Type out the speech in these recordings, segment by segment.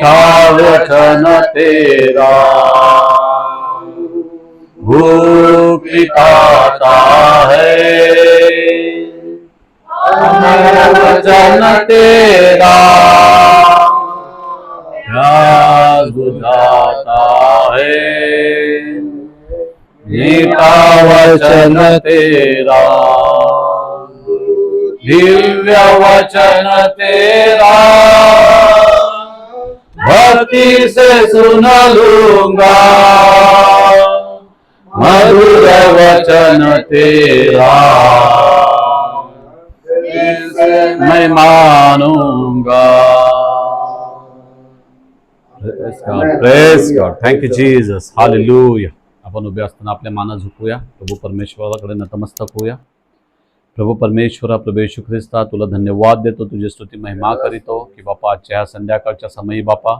मीठा वचन तेरा भूख मिटाता है, अमर वचन तेरा प्यास बुझाता है, मीठा वचन तेरा दिव्य वचन तेरा भक्ति से सुन लूंगा, मधुर वचन तेरा मैं मानूंगा. Praise God. Thank you Jesus. Hallelujah. आपण उभे असताना आपल्या माना झुकूया, प्रभू परमेश्वराकडे नतमस्तक होऊया. प्रभू परमेश्वरा, प्रभू येशू ख्रिस्ता, तुला धन्यवाद देतो, तुझी स्तुती महिमा करीतो की बापा आजच्या ह्या संध्याकाळच्या समयी बापा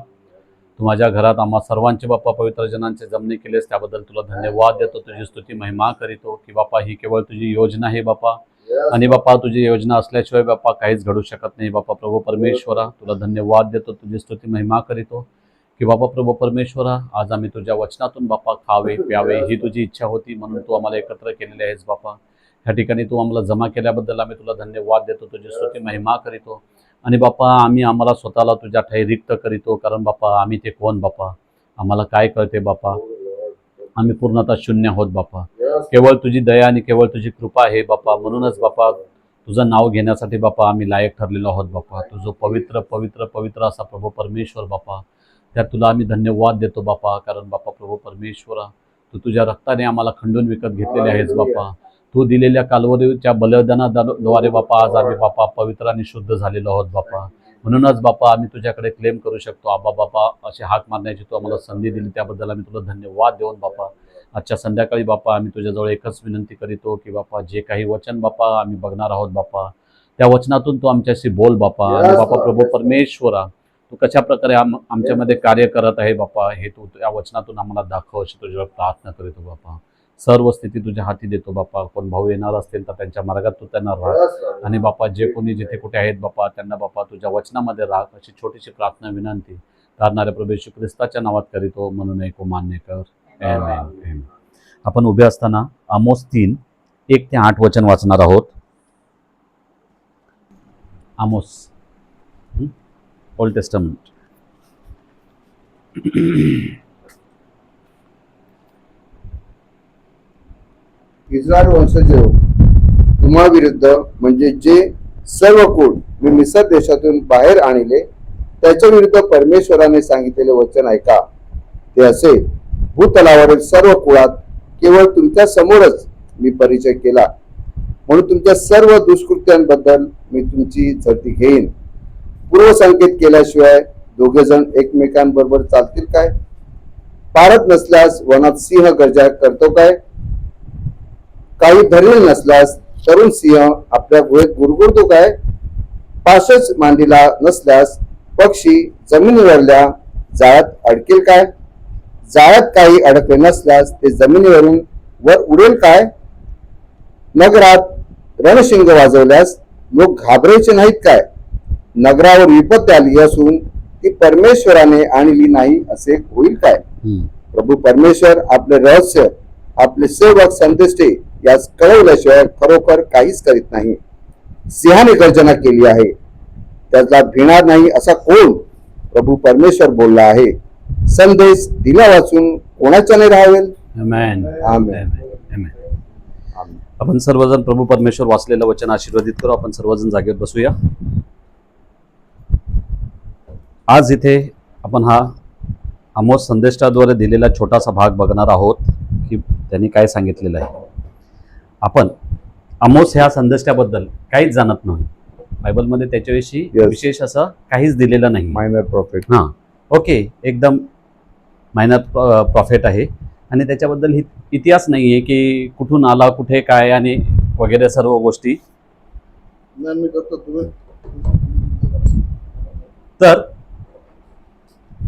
तू माझ्या घरात आम्हा सर्वांचे बापा पवित्र जनांचे जमणे केलेस, त्याबद्दल तुला धन्यवाद देतो, तुझी स्तुती महिमा करीतो की बापा ही केवळ तुझी योजना आहे बापा, आणि बापा तुझी योजना असल्याशिवाय बापा काहीच घडू शकत नाही बापा. प्रभू परमेश्वरा, तुला धन्यवाद देतो, तुझी स्तुती महिमा करीतो की बाबा प्रभू परमेश्वरा, आज आम्ही तुझ्या वचनातून बापा खावे प्यावे ही तुझी इच्छा होती, म्हणून तू आम्हाला एकत्र केलेले आहेस बापा. ह्या ठिकाणी तू आम्हाला जमा केल्याबद्दल आम्ही तुला धन्यवाद देतो, तुझी स्तुती महिमा करीतो. आणि बापा आम्हाला स्वतःला तुझ्या ठाई रिक्त करीतो, कारण बापा आम्ही ते कोण बापा, आम्हाला काय कळते बापा, आम्ही पूर्णतः शून्य आहोत बापा. केवळ तुझी दया आणि केवळ तुझी कृपा आहे बापा, म्हणूनच बापा तुझं नाव घेण्यासाठी बापा आम्ही लायक ठरलेलो आहोत बापा. तुझं पवित्र पवित्र पवित्र असा प्रभू परमेश्वर बापा, त्यात तुला आम्ही धन्यवाद देतो बापा, कारण बापा प्रभू परमेश्वरा तू तुझ्या रक्ताने आम्हाला खंडून विकत घेतलेले आहेस बापा. तू दिलेल्या कालवरीच्या बलिदानाद्वारे बापा आज आम्ही बापा पवित्र आणि शुद्ध झालेलो आहोत बापा. म्हणूनच बापा आम्ही तुझ्याकडे क्लेम करू शकतो, आबा बापा अशी हाक मारण्याची तू आम्हाला संधी दिली, त्याबद्दल आम्ही तुला धन्यवाद देऊन बापा आजच्या संध्याकाळी बापा आम्ही तुझ्याजवळ एकच विनंती करीतो की बापा जे काही वचन बापा आम्ही बघणार आहोत बापा, त्या वचनातून तू आमच्याशी बोल बापा. आणि बापा प्रभू परमेश्वरा, तू कशा प्रकारे आमच्यामध्ये कार्य करत आहे बापा हे तू या वचनातून आम्हाला दाखव, अशी तुझ्यावर प्रार्थना करीतो बापा. सर्व स्थिती तुझ्या हाती देतो बापा. कोण भाऊ येणार असतील तर त्यांच्या मार्गात तू त्यांना राह, आणि बापा जे कोणी जिथे कुठे आहेत बापा त्यांना बापा तुझ्या वचनामध्ये राह, अशी छोटीशी प्रार्थना विनंती करणाऱ्या प्रभू येशू ख्रिस्ताच्या नावात करीतो, म्हणून ऐकू मान्य कर. आमेन. आपण उभे असताना आमोस 3:1-8 वचन वाचणार आहोत. आमोस, ओल्ड टेस्टमेंट. इस्रायल वंशज तुम्हा विरुद्ध म्हणजे जे सर्व कुळ मी मिस्र देशातून बाहेर आणले त्याच्या विरुद्ध परमेश्वराने सांगितलेले वचन ऐका. ते असे, भूतलावरील सर्व कुळात केवळ तुमच्या समोरच मी परिचय केला, म्हणून तुमच्या सर्व दुष्कृत्यांबद्दल मी तुमची झडती घेईन. पूर्वसंकेत केल्याशिवाय दोघे जण एकमेकांबरोबर चालतील काय? पारत नसल्यास वनात सिंह गर्जा करतो काय? काही धरले नसल्यास तरुण सिंह आपल्या गुहेत गुरगुरतो काय? पाशच मांडीला नसल्यास पक्षी जमिनीवरल्या जाळ्यात अडकेल काय? जाळ्यात काही अडकले नसल्यास ते जमिनीवरून वर उडेल काय? नगरात रणशिंग वाजवल्यास लोक घाबरायचे नाहीत काय? नगरावर विपत्ती आली असून ती परमेश्वराने आणली नाही असे होईल काय? प्रभू परमेश्वर आपले रहस्य आपले सेवक संदेष्टे यास कळवल्याशिवाय खरोखर काहीच करीत नाही. सिंहाने गर्जना केली आहे, त्याला भिणार नाही असा कोण? प्रभू परमेश्वर बोलला आहे. संदेश दिला वाचून कोणाच्याने राहावेल? आमेन. आमेन. आपण सर्वजण प्रभू परमेश्वर वाचलेलं वचन आशीर्वादित करू. आपण सर्वजण जागेवर बसूया. आज इथे आपण हा आमोस संदेशाद्वारे दिलेला छोटासा भाग बघणार आहोत की त्यांनी काय सांगितलेलं आहे. आपण आमोस ह्या संदेशाबद्दल काहीच जाणत नाही, बायबलमध्ये त्याच्याविषयी विशेष असं काहीच दिलेलं नाही. Minor profit. हां, ओके, एकदम मायनर प्रॉफिट आहे, आणि त्याच्याबद्दल इतिहास नाही आहे की कुठून आला, कुठे काय आणि वगैरे सर्व गोष्टी. तर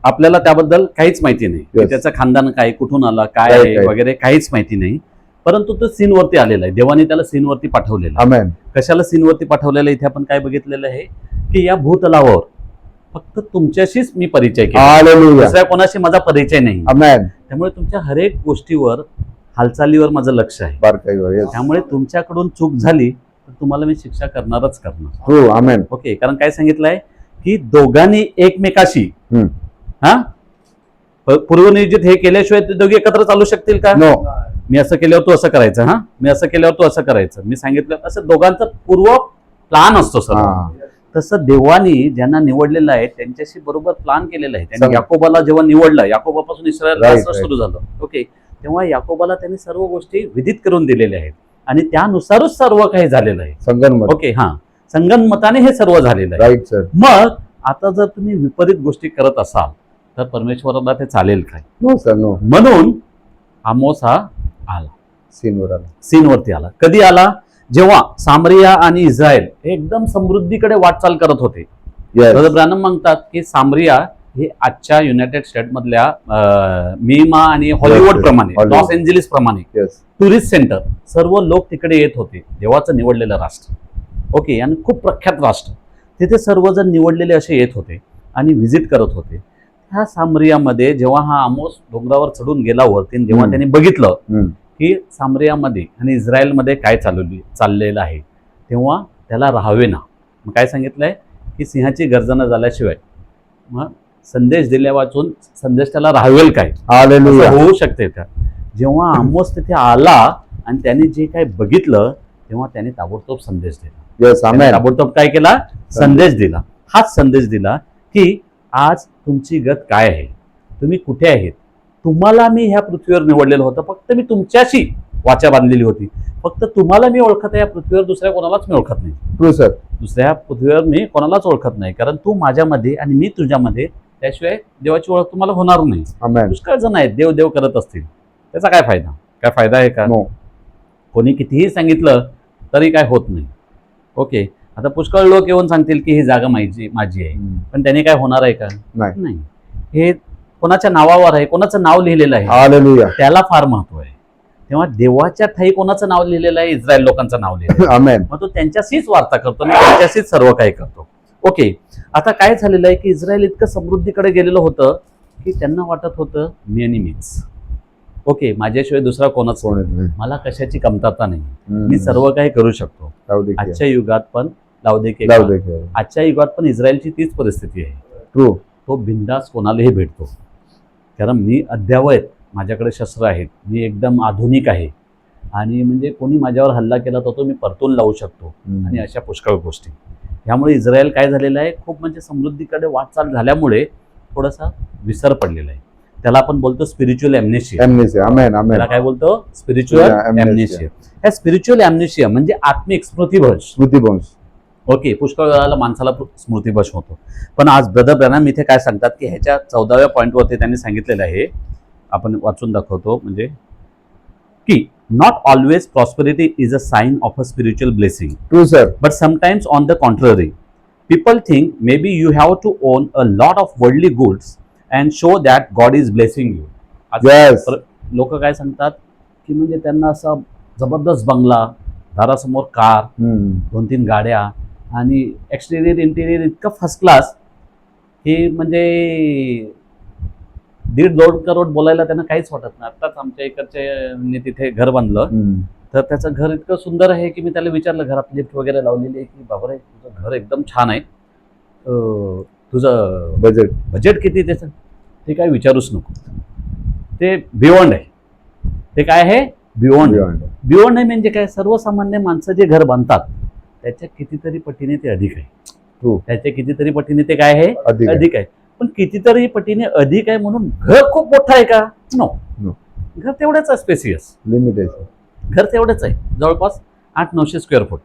आपल्याला त्याबद्दल काहीच माहिती नाही, त्याचं खानदान काय, कुठून आला, काय आहे वगैरे काहीच माहिती नाही. परंतु तो सीनवरती आलेला आहे, देवाने त्याला सीनवरती पाठवलेलं आहे. कशाला सीनवरती पाठवलेलं? इथे आपण काय बघितलेलं आहे की या भूतलावर फक्त तुमच्याशीच मी परिचय केला, हालेलुया. दुसऱ्या कोणाशी माझा परिचय नाही. आमेन. त्यामुळे तुमच्या हरेक गोष्टीवर, हालचालीवर माझं लक्ष आहे. बारकाईवर. Yes. त्यामुळे तुमच्याकडून चूक झाली तर तुम्हाला मी शिक्षा करणारच करणार. हो. आमेन. ओके, कारण काय सांगितलंय की दोघांनी एकमेकाशी हा पूर्वनियोजित हे केल्याशिवाय ते दोघे एकत्र चालू शकतील का? नो. मी असं केल्यावर तू असं करायचं, हा मी असं केल्यावर तू असं करायचं, मी सांगितलं असं दोघांचा पूर्व प्लान असतो सर. तसं देवानी ज्यांना निवडलेलं आहे त्यांच्याशी बरोबर प्लान केलेलं आहे. त्यांनी याकोबाला जेव्हा निवडलं, याकोबापासून इस्रायल राष्ट्र सुरू झालं. ओके, तेव्हा याकोबाला त्यांनी सर्व गोष्टी विदित करून दिलेल्या आहेत आणि त्यानुसारच सर्व काही झालेलं आहे. संगनमत. ओके, हा संगनमताने हे सर्व झालेलं आहे. Right sir. मग आता जर तुम्ही विपरीत गोष्टी करत असाल तर परमेश्वराला ते चालेल काय? No sir. नो. म्हणून आमोस हा आला, सीनवर आला. सीनवरती आला. कधी आला? जेव्हा सामरिया आणि इस्रायल हे एकदम समृद्धीकडे वाटचाल करत होते. Yes. ब्रॅनम म्हणतात की सामरिया हे आजच्या युनायटेड स्टेट मधल्या मिमा आणि हॉलिवूड प्रमाणे, Hollywood. लॉस एंजेलिस प्रमाणे Yes. टुरिस्ट सेंटर, सर्व लोक तिकडे येत होते. देवाचं निवडलेलं राष्ट्र. ओके, आणि खूप प्रख्यात राष्ट्र. तिथे सर्वजण निवडलेले असे येत होते आणि व्हिजिट करत होते. ह्या सामरियामध्ये जेव्हा हा आमोस डोंगरावर चढून गेला वरती, जेव्हा त्यांनी बघितलं की सामरियामध्ये आणि इस्रायलमध्ये काय चाललेलं आहे, तेव्हा त्याला राहावे ना. मग काय सांगितलंय की सिंहाची गर्जना झाल्याशिवाय मग संदेश दिल्या वाचून संदेश त्याला राहावेल काय? हालेलुया. होऊ शकते का? जेव्हा आमोस तिथे आला आणि त्यांनी जे काही बघितलं तेव्हा त्यांनी ताबडतोब संदेश दिला. Yes. त्यांनी आमेन. ताबडतोब काय केला? संदेश दिला. हाच संदेश दिला की आज तुमची गत काय आहे, तुम्ही कुठे आहेत, तुम्हाला मी ह्या पृथ्वीवर निवडलेलं होतं, फक्त मी तुमच्याशी वाचा बांधलेली होती. फक्त तुम्हाला मी ओळखत आहे, या पृथ्वीवर दुसऱ्या कोणालाच मी ओळखत नाही. True sir. दुसऱ्या पृथ्वीवर मी कोणालाच ओळखत नाही, कारण तू माझ्यामध्ये आणि मी तुझ्यामध्ये, त्याशिवाय देवाची ओळख तुम्हाला होणार नाही. आमेन. पुष्कळ जण आहेत देव देव करत असतील, त्याचा काय फायदा? काय फायदा आहे का? नो. कोणी कितीही सांगितलं तरी काय होत नाही. ओके, आता पुष्कळ लोक येऊन सांगतील की ही जागा माझी आहे, पण त्याने काय होणार आहे का? नाही. हे कोणाच्या नावावर आहे, कोणाचं नाव लिहिलेलं आहे, हालेलुया. त्याला फार महत्व आहे. तेव्हा देवाच्या ठाई कोणाचं नाव लिहिलेलं आहे? इस्रायल लोकांचं नाव लिहिलेलं आहे. आमेन. मग तो त्यांच्याशीच वार्ता करतो आणि त्यांच्याशीच सर्व काही करतो. ओके, आता काय झालेलं आहे की इस्रायल इतकं समृद्धीकडे गेलेलं होतं की त्यांना वाटत होतं मी आणि मीच. ओके, माझ्याशिवाय दुसरा कोणच नाही, मला कशाची कमतरता नाही, मी सर्व काही करू शकतो. आजच्या युगात पण आजच्या युगात पण इस्रायलची तीच परिस्थिती आहे. ट्रू. तो बिंदास कोणालाही भेटतो, कारण मी अद्यावत, माझ्याकडे शस्त्र आहेत, मी एकदम आधुनिक आहे आणि म्हणजे कोणी माझ्यावर हल्ला केला तर तो मी परतून लावू शकतो आणि अशा पुष्कळ गोष्टी. ह्यामुळे इस्रायल काय झालेलं आहे, खूप म्हणजे समृद्धीकडे वाटचाल झाल्यामुळे थोडासा विसर पडलेला आहे. त्याला आपण बोलतो स्पिरिच्युअल ॲम्नेशिया. आमेन. आमेन. त्याला काय बोलतो? स्पिरिच्युअल ॲम्नेशिया. ह्या स्पिरिच्युअल ॲम्नेशिया म्हणजे आत्मिक स्मृतिभ्रंश. ओके, पुष्कळ वेळाला माणसाला स्मृतिभ्रंश होतो. पण आज ब्रदर ब्रॅनम इथे काय सांगतात की ह्याच्या 14व्या पॉईंटवरती त्यांनी सांगितलेलं आहे, आपण वाचून दाखवतो, म्हणजे की not always prosperity is a sign of a spiritual blessing. True sir. But sometimes on the contrary people think maybe you have to own a lot of worldly goods and show that God is blessing you. लोक काय सांगतात की म्हणजे त्यांना असा जबरदस्त बंगला, दारासमोर car, 2-3 गाड्या आणि एक्सटेरियर इंटेरियर इतकं फर्स्ट क्लास की म्हणजे 1.5-2 करोड बोलायला त्यांना काहीच वाटत नाही. आत्ताच आमच्या इकडच्या तिथे घर बांधलं तर त्याचं घर इतकं सुंदर आहे की मी त्याला विचारलं, घरात लिफ्ट वगैरे लावलेली आहे, की बाबा रे तुझं घर एकदम छान आहे, तुझं बजेट किती त्याचं? ते काय विचारूच नको, ते बियॉन्ड आहे. ते काय आहे? बियॉन्ड आहे. म्हणजे काय, सर्वसामान्य माणसं जे घर बांधतात त्याच्या कितीतरी पटीने ते अधिक आहे. त्याच्या कितीतरी पटीने ते काय आहे? अधिक आहे. पण कितीतरी पटीने अधिक आहे म्हणून घर खूप मोठं आहे का? नो. घर तेवढंच आहे, स्पेसियस घर तेवढंच आहे, जवळपास 800-900 स्क्वेअर फूट.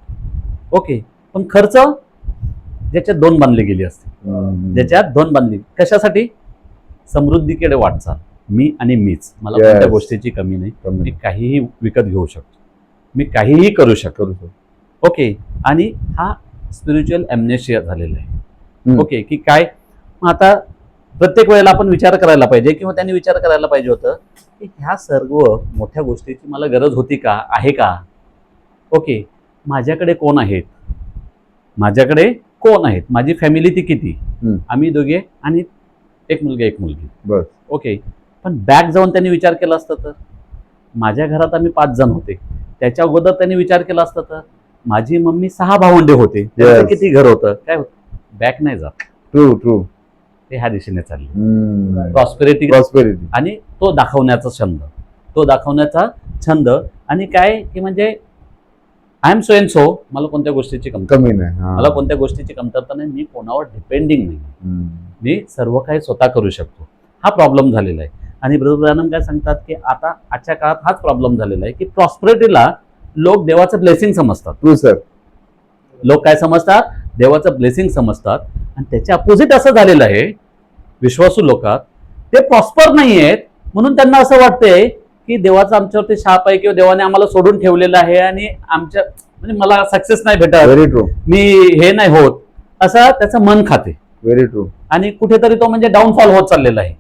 ओके, पण खर्च ज्याच्यात 2 बांधली गेली असते, कशासाठी? समृद्धीकडे वाटचाल. मी आणि मीच, मला कोणत्या गोष्टीची कमी नाही, मी काहीही विकत घेऊ शकतो, मी काहीही करू शकतो. ओके, आणि हा स्पिरिच्युअल ॲम्नेशिया झालेला आहे. ओके, की काय आता प्रत्येक वेळेला आपण विचार करायला पाहिजे किंवा त्यांनी विचार करायला पाहिजे होतं की ह्या सर्व मोठ्या गोष्टीची मला गरज होती का, आहे का? ओके, माझ्याकडे कोण आहेत? माझ्याकडे कोण आहेत, माझी फॅमिली ती किती, हम्म. आम्ही दोघे आणि एक मुलगा एक मुलगी. बस. ओके. पण बॅक जाऊन त्यांनी विचार केला असता तर माझ्या घरात आम्ही 5 जण होते. त्याच्या अगोदर त्यांनी विचार केला असता तर माझी मम्मी 6 भावंडे होते. त्यांचं किती घर होतं, काय होतं. बॅक नाही जात. True true. ते ह्या दिशेने चालले. Prosperity prosperity. आणि तो दाखवण्याचा छंद आणि काय की म्हणजे I am so and so, मला कोणत्या गोष्टीची कमी नाही. मला कोणत्या गोष्टीची कमतरता नाही, मी कोणावर डिपेंडिंग नाही, मी सर्व काही स्वतः करू शकतो. हा प्रॉब्लेम झालेला आहे. आणि ब्रदर ब्रॅनम काय सांगतात की आता आजच्या काळात हाच प्रॉब्लेम झालेला आहे की प्रॉस्पेरिटीला लोक देवाचं ब्लेसिंग समजतात. True sir. लोक काय समजतात, देवाचं ब्लेसिंग समजतात. आणि त्याच्या अपोजिट असं झालेलं आहे, विश्वासू लोकात ते प्रॉस्पर नाही आहेत म्हणून त्यांना असं वाटतंय की देवाचा आमच्यावरती शाप आहे किंवा देवाने आम्हाला सोडून ठेवलेलं आहे आणि आमच्या म्हणजे मला सक्सेस नाही भेटत, व्हेरी ट्रू. मी हे नाही होत, असं त्याचं मन खाते. Very true. आणि कुठेतरी तो म्हणजे डाऊनफॉल होत चाललेला आहे.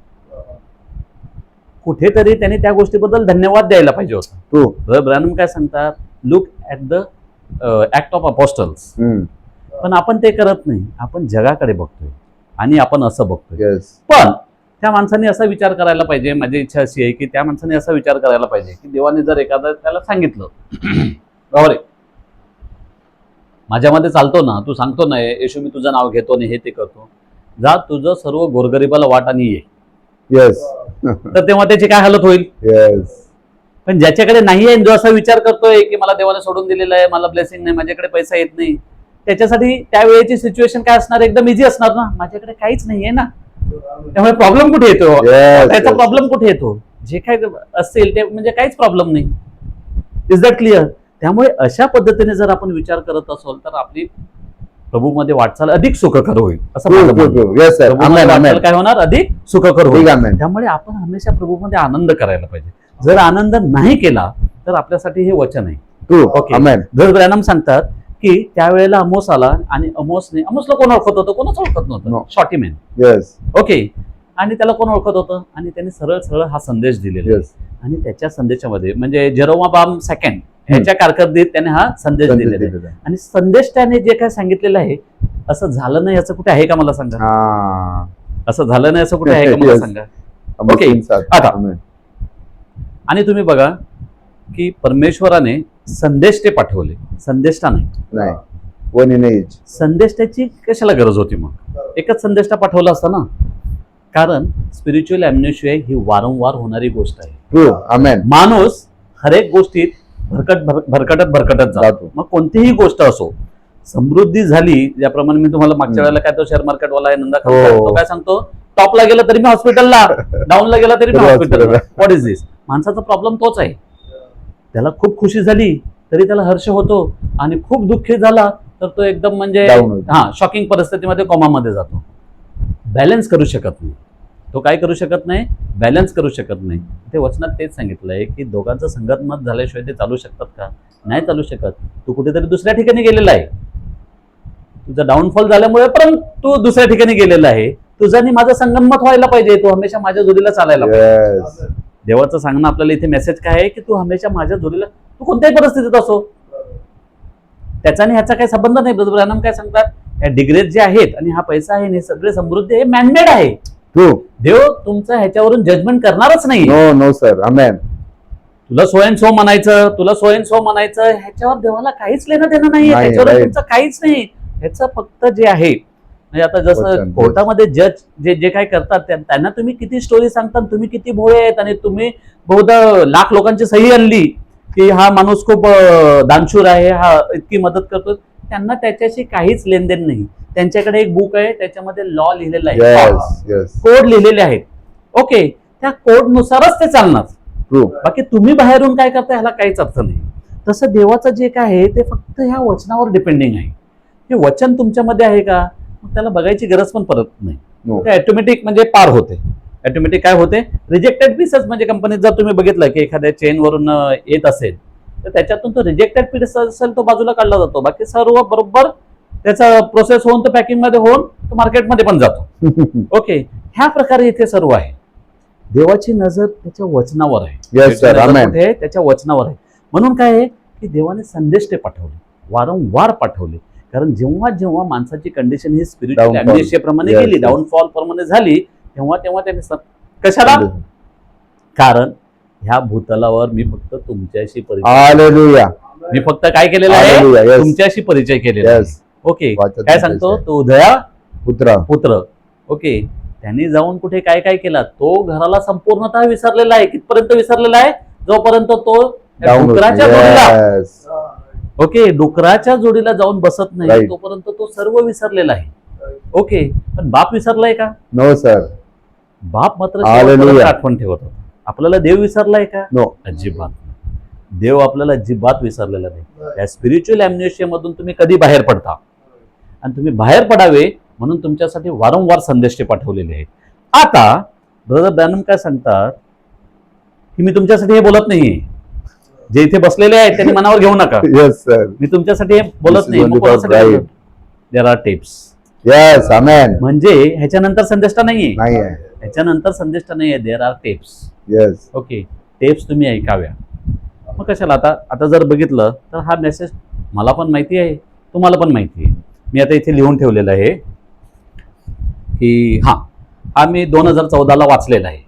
कुठेतरी त्यांनी त्या गोष्टीबद्दल धन्यवाद द्यायला पाहिजे होता. ट्रू. ब्रॅनम काय सांगतात, look at the act of apostles. पण आपण ते करत नाही, आपण जगाकडे बघतोय आणि आपण असं बघतोय. पण त्या माणसाने असा विचार करायला पाहिजे, माझी इच्छा अशी आहे की त्या माणसाने असा विचार करायला पाहिजे की देवाने जर एखादा त्याला सांगितलं बरोबर माझ्यामध्ये चालतो ना, तू सांगतो ना येशू मी तुझं नाव घेतो आणि हे ते करतो, जा तुझं सर्व गोरगरिबाला वाट आणि ये. येस. तर तेव्हा त्याची काय हालत होईल. येस. पण ज्याच्याकडे नाही आहे, जो असा विचार करतोय की मला देवाने सोडून दिलेलं आहे, मला ब्लेसिंग नाही, माझ्याकडे पैसा येत नाही, त्याच्यासाठी त्यावेळेची सिच्युएशन काय असणार, एकदम इझी असणार ना, माझ्याकडे काहीच नाहीये ना. त्यामुळे प्रॉब्लेम कुठे येतो, त्याचा प्रॉब्लेम कुठे येतो, जे काय असेल ते म्हणजे काहीच प्रॉब्लेम नाही. Is that clear. त्यामुळे अशा पद्धतीने जर आपण विचार करत असाल तर आपली प्रभूमध्ये वाटचाल अधिक सुखकर होईल, असं माझं म्हणणं. प्रभूमध्ये वाटचाल काय होणार, अधिक सुखकर होईल. त्यामुळे आपण हमेशा प्रभूमध्ये आनंद करायला पाहिजे. जर आनंद नाही केला तर आपल्यासाठी हे वचन आहे. ओके. जर ब्रॅनम सांगतात की त्यावेळेला अमोस आला आणि अमोसला कोण ओळखत होतं, कोणच ओळखत नव्हतं, शॉर्टी मॅन. येस. ओके. आणि त्याला कोण ओळखत होतं आणि त्याने सरळ सरळ हा संदेश दिलेला. आणि त्याच्या संदेशामध्ये म्हणजे जेरोमाबाम सेकंड ह्याच्या कारकिर्दीत त्याने हा संदेश दिलेला आहे. आणि संदेश त्याने जे काय सांगितलेलं आहे, असं झालं नाही याचं कुठे आहे का मला सांगा. असं झालं नाही असं कुठे आहे का मला सांगा. ओके. आता आणि तुम्ही बघा की परमेश्वराने संदेश ते पाठवले, संदेष्टा नाही. संदेष्टाची कशाला गरज होती, मग एकच संदेष्टा पाठवला असता ना. कारण स्पिरिच्युअल ॲम्नेशिया ही वारंवार होणारी गोष्ट आहे. माणूस हर एक गोष्टीत भरकटत जातो. मग कोणतीही गोष्ट असो, समृद्धी झाली, ज्याप्रमाणे मी तुम्हाला मागच्या वेळेला काय तो शेअर मार्केटवाला आहे नंदा तो काय सांगतो, टॉपला गेला तरी मी हॉस्पिटलला, डाऊनला गेला तरी मी हॉस्पिटलला. व्हॉट इज दिस. माणसाचा प्रॉब्लेम तोच आहे. त्याला खूप खुशी झाली तरी त्याला हर्ष होतो आणि खूप दुःखी झाला तर तो एकदम म्हणजे शॉकिंग परिस्थितीमध्ये कोमामध्ये जातो. बॅलन्स करू शकत नाही. तो काय करू शकत नाही, बॅलन्स करू शकत नाही. ते वचनात तेच सांगितलंय की दोघांचं संगतमत झाल्याशिवाय ते चालू शकतात का, नाही चालू शकत. तू कुठेतरी दुसऱ्या ठिकाणी गेलेला आहे, तुझा डाऊनफॉल झाल्यामुळे पण तू दुसऱ्या ठिकाणी गेलेला आहे. तुझं आणि माझं संगमत व्हायला पाहिजे, तू हमेशा माझ्या जोडीला चालायला पाहिजे. देवाचं सांगणं आपल्याला इथे मेसेज काय आहे की तू हमेशा माझ्या जोडीला, तू कोणत्याही परिस्थितीत असो, त्याचा आणि ह्याचा काही संबंध नाही. ब्रदर ब्रॅनम काय सांगतात, या डिग्रीज जे आहेत आणि हा पैसा आहे, सगळे समृद्धी हे मॅनमेड आहे. देव तुमचं ह्याच्यावरून जजमेंट करणारच नाही. No sir. आमेन. तुला सो अँड सो म्हणायचं, तुला सो अँड सो म्हणायचं, ह्याच्यावर देवाला काहीच लेणं देणं नाहीये. त्याच्यावर तुमचं काहीच नाही. ह्याचं फक्त जे आहे म्हणजे आता जसं कोर्टामध्ये जज जे काय करतात त्यांना तुम्ही किती स्टोरी सांगता, तुम्ही किती भोळे आहेत आणि तुम्ही बहुधा लाख लोकांची सही आणली की हा माणूस खूप दानशूर आहे, हा इतकी मदत करतो, त्यांना त्याच्याशी काहीच लेनदेन नाही. त्यांच्याकडे एक बुक आहे, त्याच्यामध्ये लॉ लिहिलेला आहे, कोड लिहिलेले आहेत. ओके. त्या कोडनुसारच ते चालणार. बाकी तुम्ही बाहेरून काय करता ह्याला काहीच अर्थ नाही. तसं देवाचं जे काय आहे ते फक्त ह्या वचनावर डिपेंडिंग आहे. हे वचन तुमच्यामध्ये आहे का, मग त्याला बघायची गरज पण पडत नाही. ते ऑटोमॅटिक म्हणजे पार होते. ऑटोमॅटिक काय होते, रिजेक्टेड पीसेस. म्हणजे कंपनीत जर तुम्ही बघितलं की एखाद्या चेनवरून येत असेल तर त्याच्यातून तो रिजेक्टेड पीस असेल तो बाजूला काढला जातो. बाकी सर्व बरोबर त्याचा प्रोसेस होऊन तो पॅकिंग मध्ये होऊन तो मार्केटमध्ये पण जातो. ओके. ह्या प्रकारे इथे सर्व आहे. देवाची नजर त्याच्या वचनावर आहे, त्याच्या वचनावर आहे. म्हणून काय आहे की देवाने संदेश ते पाठवले, वारंवार पाठवले. कारण जेव्हा जेव्हा माणसाची कंडिशन ही स्पिरिच्युअल Downfall. ॲम्नेशिया प्रमाणे Yes, गेली, yes. डाऊनफॉल प्रमाणे झाली, तेव्हा तेव्हा त्यांनी कशाला, कारण ह्या भूतलावर मी फक्त तुमच्याशी परिचय, हालेलुया. मी फक्त काय केलेलं आहे, Hallelujah, yes. तुमच्याशी परिचय केलेला आहे. Yes. ओके, वाचत काय नाही सांगतो तसे. तो उदया पुत्र पुत्र. ओके, त्यांनी जाऊन कुठे काय काय केला, तो घराला संपूर्णतः विसरलेला आहे. कितपर्यंत विसरलेला आहे, जोपर्यंत तो त्या Down होत डुकराच्या नाही. जोडीला, Yes. ओके, डुकराच्या जोडीला जाऊन बसत नाही, Right. तोपर्यंत तो सर्व विसरलेला आहे. ओके, पण बाप विसरलाय का? No sir. बाप मात्र Hallelujah. शेवटपर्यंत आठवण ठेवत होता. आपल्याला देव विसरलाय का? नो. अजिबात नाही. देव आपल्याला अजिबात विसरलेला नाही. या स्पिरिच्युअल ॲम्नेशिया मधून तुम्ही कधी बाहेर पडता, आणि तुम्ही बाहेर पडावे म्हणून तुमच्यासाठी वारंवार संदेश ते पाठवलेले आहेत. आता ब्रदर ब्रॅनम काय सांगतात की मी तुमच्यासाठी हे बोलत नाहीये, जे इथे बसलेले आहेत त्यांनी मनावर घेऊ नका, येस सर. मी तुमच्यासाठी हे बोलत This is नाही. only for bride. There are tapes, yes amen. म्हणजे ह्याच्यानंतर संदेष्टा नाहीये, नाही आहे. ह्याच्यानंतर संदेष्टा नाहीये, there are tapes. Yes. Okay, tapes तुम्ही ऐकाव्या. मग कशाला, आता जर बघितलं तर हा मेसेज मला पण माहिती आहे, तुम्हाला पण माहिती आहे. मी आता इथे लिहून ठेवलेलं आहे की हा मी 2014ला वाचलेला आहे.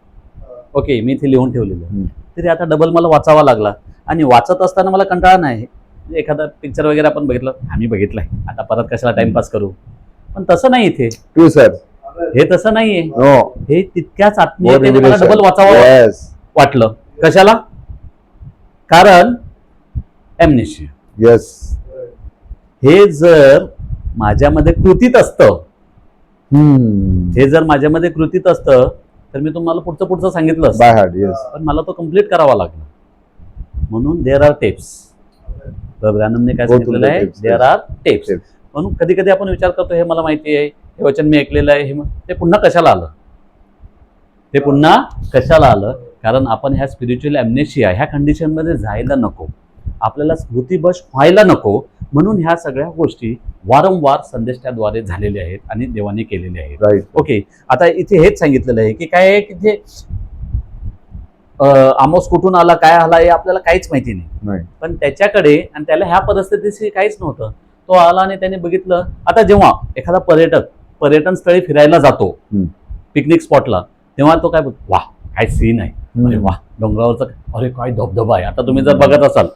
ओके, मी इथे लिहून ठेवलेलं आहे. तरी आता डबल मला वाचावा लागला, आणि वाचत असताना मला कंटाळा नाही. एखादा पिक्चर वगैरे आपण बघितलं, आम्ही बघितलंय, आता परत कशाला टाइमपास करू. पण तसं नाही, इथे ट्रू सर. हे तसं नाहीये. नो. हे तितक्याच आत्मीयतेने मला डबल वाचावं येस. वाटलं. कशाला? कारण ॲम्नेशिया येस. हे जर माझ्यामध्ये कृतीत असतं, हे जर माझ्यामध्ये कृतीत असतं तर मी तुम्हाला पुढचं सांगितलं असतं. By heart. येस. पण मला तो कम्प्लीट करावा लागला. म्हणून देर आर टेप्स. तर ब्रॅनमने काय Go through सांगितलेलं the आहे, tapes, there yes. Are tapes. Tapes. म्हणून कधी कधी आपण विचार करतो, हे मला माहिती आहे, हे वचन मी ऐकलेलं आहे, ते पुन्हा कशाला आलं, ते पुन्हा कशाला आलं? कारण आपण ह्या स्पिरिच्युअल ॲम्नेशिया ह्या कंडिशनमध्ये जायला नको, आपल्याला स्मृतिभ्रश व्हायला नको. म्हणून ह्या सगळ्या गोष्टी वारंवार संदेशाद्वारे झालेल्या आहेत आणि देवाने केलेल्या आहेत. राईट. ओके, आता इथे हेच सांगितलेलं आहे की काय आहे की ते आमोस कुठून आला, काय आला, हे आपल्याला काहीच माहिती नाही. पण त्याच्याकडे, आणि त्याला ह्या परिस्थितीशी काहीच नव्हतं, तो आला आणि त्याने बघितलं. आता जेव्हा एखादा पर्यटन स्थळी फिरायला जातो, पिकनिक स्पॉटला, तेव्हा तो काय बघतो, वा काय सीन आहे, अरे वा डोंगरावरचा, अरे काय धबधबा आहे. आता तुम्ही जर बघत असाल,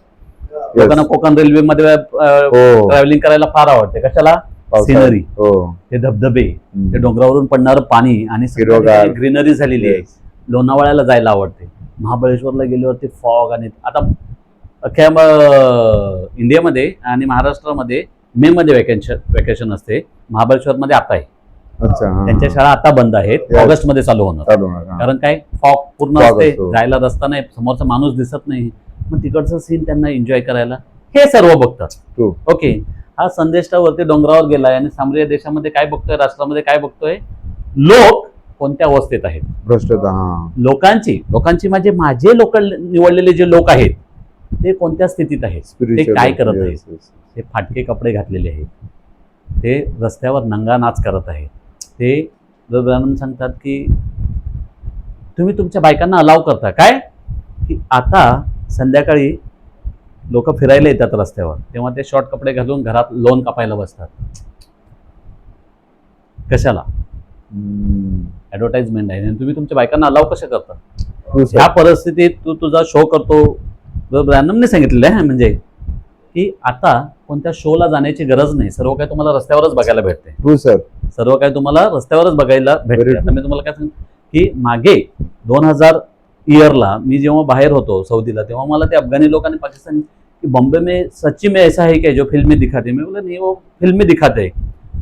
लोकांना कोकण रेल्वे मध्ये ट्रॅव्हलिंग करायला फार आवडते. कशाला? सिनरी, ते धबधबे, ते डोंगरावरून पडणारं पाणी, आणि ग्रीनरी झालेली आहे. लोणावळ्याला जायला आवडते. महाबळेश्वरला गेल्यावरती फॉग, आणि आता अख्ख्या इंडियामध्ये आणि महाराष्ट्रामध्ये मे मध्ये वेकेशन असते. महाबळेश्वरमध्ये आता आहे. त्यांच्या शाळा आता बंद आहेत, ऑगस्ट मध्ये चालू होणार. कारण काय, फॉग पूर्ण असते, जायला रस्ता नाही, समोरचा माणूस दिसत नाही. मग तिकडचं सीन त्यांना एन्जॉय करायला हे सर्व बघतात. ओके, हा संदेशावरती डोंगरावर गेलाय आणि सामरिया देशामध्ये काय बघतोय, राष्ट्रामध्ये काय बघतोय, लोक कोणत्या अवस्थेत आहेत, लोकांची म्हणजे माझे लोक निवडलेले जे लोक आहेत ते कोणत्या स्थितीत आहेत, ते काय करत आहेत. ते फाटके कपडे घातलेले आहेत, ते रस्त्यावर नंगा नाच करत आहेत. ते ब्रॅनम सांगतात की तुम्ही तुमच्या बायकांना अलाव करता काय, की आता संध्याकाळी लोक फिरायला येतात रस्त्यावर, तेव्हा ते शॉर्ट कपडे घालून घरात लोन कापायला बसतात. कशाला? ऍडव्हर्टाइजमेंट आहे. तुम्ही तुमच्या बायकांना अलाव कशा करता? ह्या परिस्थितीत तू तुझा शो करतो. ब्रॅनमने सांगितलेलं आहे म्हणजे की आता कोणत्या शोला जाण्याची गरज नाही, सर्व काही तुम्हाला रस्त्यावरच बघायला भेटते. सर्व काही तुम्हाला रस्त्यावरच बघायला भेटते. आता मी तुम्हाला काय सांगतो की मागे 2000 इयरला मी जेव्हा बाहेर होतो सौदीला, तेव्हा मला ते अफगाणी लोकांनी पाकिस्तानी की बॉम्बे में सच्ची में ऐसा है क्या जो फिल्म में दिखाते. मी बोललो नाही, वो फिल्म में दिखाते है.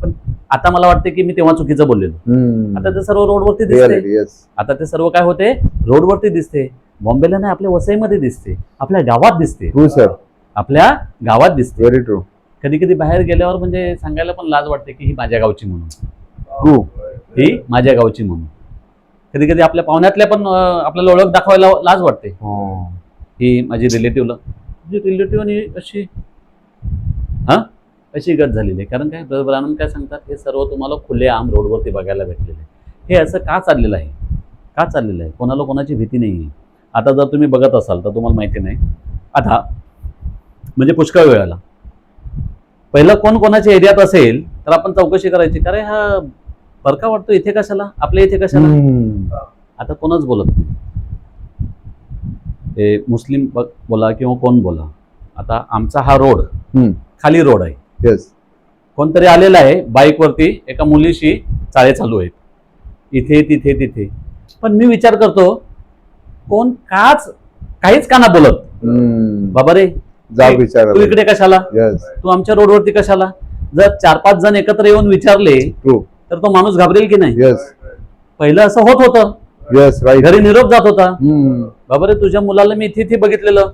पण आता मला वाटते की मी तेव्हा चुकीचं बोललेलो. आता ते सर्व रोडवरती दिसते. आता ते सर्व काय होते, रोडवरती दिसते. बॉम्बेला नाही, आपल्या वसईमध्ये दिसते, आपल्या गावात दिसते. आपल्या गावात दिसते. Very true. कधी कधी बाहेर गेल्यावर म्हणजे सांगायला पण लाज वाटते की ही माझ्या गावची म्हणून, ही माझ्या गावची म्हणून. कधी कधी आपल्या पाहुण्यातल्या पण आपल्याला ओळख दाखवायला लाज वाटते. ही माझी रिलेटिव्हला, म्हणजे रिलेटिव्ह अशी गत झालेली आहे. कारण काय, ब्रॅनम काय सांगतात, हे सर्व तुम्हाला खुले आम रोडवरती बघायला भेटलेले. हे असं का चाललेलं आहे? कोणाला कोणाची भीती नाही आहे. आता जर तुम्ही बघत असाल तर तुम्हाला माहिती नाही, आता म्हणजे पुष्कळ वेळाला पहिलं कोण कोणाच्या एरियात असेल तर आपण चौकशी करायची, अरे हा परका वाटतो इथे कशाला, आपल्या इथे कशाला. आता कोणच बोलत नाही. हे मुस्लिम बोला किंवा कोण बोला, आता आमचा हा रोड खाली रोड आहे. येस. कोणतरी आलेला आहे बाईकवरती, एका मुलीशी चाळे चालू आहेत इथे तिथे तिथे. पण मी विचार करतो, कोण काहीच का ना बोलत, बाबा रे जा विचार. तू इकडे कशाला, येस. तू आमच्या रोडवरती कशाला. जर 4-5 जण एकत्र येऊन विचारले ट्रू. तर तो माणूस घाबरेल की नाही. येस. पहिलं असं होत होतं, येस. राईट. घरी निरोप जात होता, बाबा रे तुझ्या मुलाला मी इथे इथे बघितलेलं,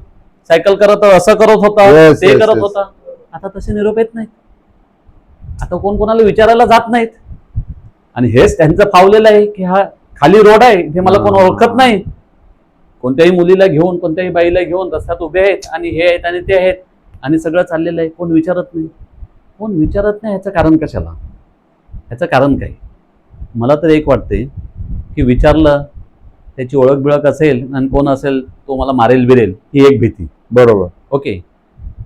सायकल करत असं करत होता, Yes, ते yes, करत yes. होता. आता तसे निरोप येत नाहीत. आता कोण कोणाला विचारायला जात नाहीत. आणि हेच त्यांचं फावलेलं आहे की हा खाली रोड आहे, इथे मला कोण ओळखत नाही. कोणत्याही मुलीला घेऊन कोणत्याही बाईला घेऊन रस्त्यात उभे आहेत आणि हे आहेत आणि ते आहेत आणि सगळं चाललेलं आहे. कोण विचारत नाही, कोण विचारत नाही. ह्याचं कारण कशाला, ह्याचं कारण काय. मला तर एक वाटते की विचारलं, त्याची ओळख बिळख असेल आणि कोण असेल तो मला मारेल बिरेल, ही एक भीती. बरोबर. ओके.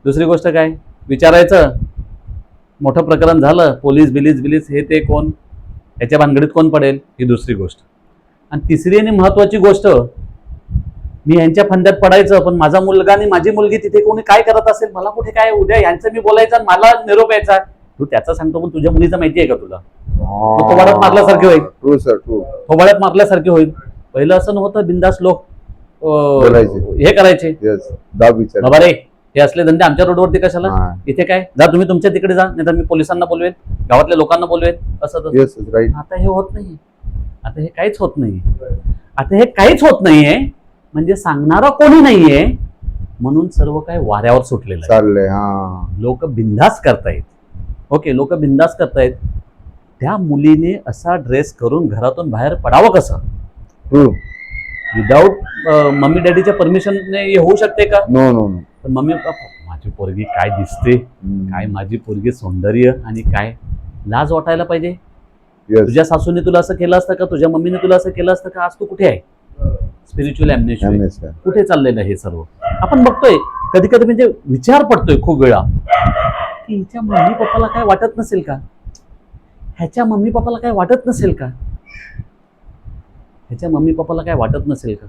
दुसरी गोष्ट काय, विचारायचं, मोठं प्रकरण झालं, पोलीस बिलीस हे ते कोण, याच्या भानगडीत कोण पडेल, ही दुसरी गोष्ट. आणि तिसरी आणि महत्वाची गोष्ट, मी यांच्या फंद्यात पडायचं, पण माझा मुलगा आणि माझी मुलगी तिथे कोणी काय करत असेल, मला कुठे काय, उद्या यांचं मी बोलायचं आणि मला निरोप यायचा. तू त्याचा सांगतो, पण तुझ्या मुलीचं माहिती आहे का तुला, थोबाड्यात मारल्यासारखी होईल. True sir. ट्रू. थोबाड्यात मारल्यासारखी होईल. पहिलं असं नव्हतं, बिंदास लोक हे करायचे. येस. जा विचार. बाबा रे हे असले धंदे आमच्या रोडवरती कशाला, इथे काय, जा तुम्ही तुमच्या तिकडे जा, नाही तर मी पोलिसांना बोलवेन, गावातल्या लोकांना बोलवेन, असं तसं. येस. राईट. आता हे होत नाही. आता हे काहीच होत नाही. आता हे काहीच होत नाहीये म्हणजे सांगणारा कोणी नाहीये, म्हणून सर्व काय वाऱ्यावर सुटलेलं आहे. चाललंय. हा. लोक बिंदास करतायत. ओके, लोक बिंदास करतायत. त्या मुलीने असा ड्रेस करून घरातून बाहेर पडावं कसं, ट्रू. विदाऊट मम्मी डॅडीच्या परमिशनने होऊ शकते का. No no no. तर मम्मी पप्पा, माझी पोरगी काय दिसते, काय माझी पोरगी सौंदर्य, आणि काय लाज वाटायला पाहिजे. येस. तुझ्या सासूने तुला असं केलं असतं का, तुझ्या मम्मीने तुला असं केलं असतं का, आज तू कुठे आहे. स्पिरिच्युअल ॲम्नेशिया कुठे चाललेलं आहे हे सर्व आपण बघतोय. कधी कधी म्हणजे विचार पडतोय खूप वेळा की हिच्या मम्मी पप्पाला काय वाटत नसेल का, ह्याच्या मम्मी पप्पाला काय वाटत नसेल का, ह्याच्या मम्मी पप्पाला काय वाटत नसेल का.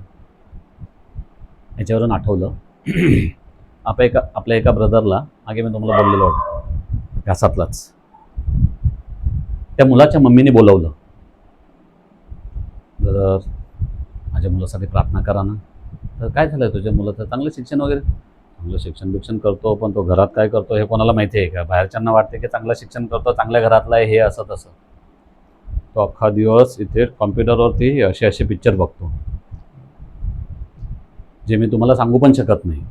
ह्याच्यावरून आठवलं आपल्या एका ब्रदरला, मागे मी तुम्हाला बोललेलो वाटतं, घासातलाच, त्या मुलाच्या मम्मीने बोलवलं, ब्रदर माझ्या मुलासाठी प्रार्थना करा ना. तर काय झालं तुझ्या मुलाचं, चांगलं शिक्षण वगैरे, चांगलं शिक्षण करतो, पण तो घरात काय करतो हे कोणाला माहिती आहे का. बाहेरच्यांना वाटते की चांगलं शिक्षण करतो, चांगल्या घरातला आहे, हे असं तसं. तो अख्खा दिवस इथे कॉम्प्युटरवरती असे पिक्चर बघतो, जे मी तुम्हाला सांगू पण शकत नाही,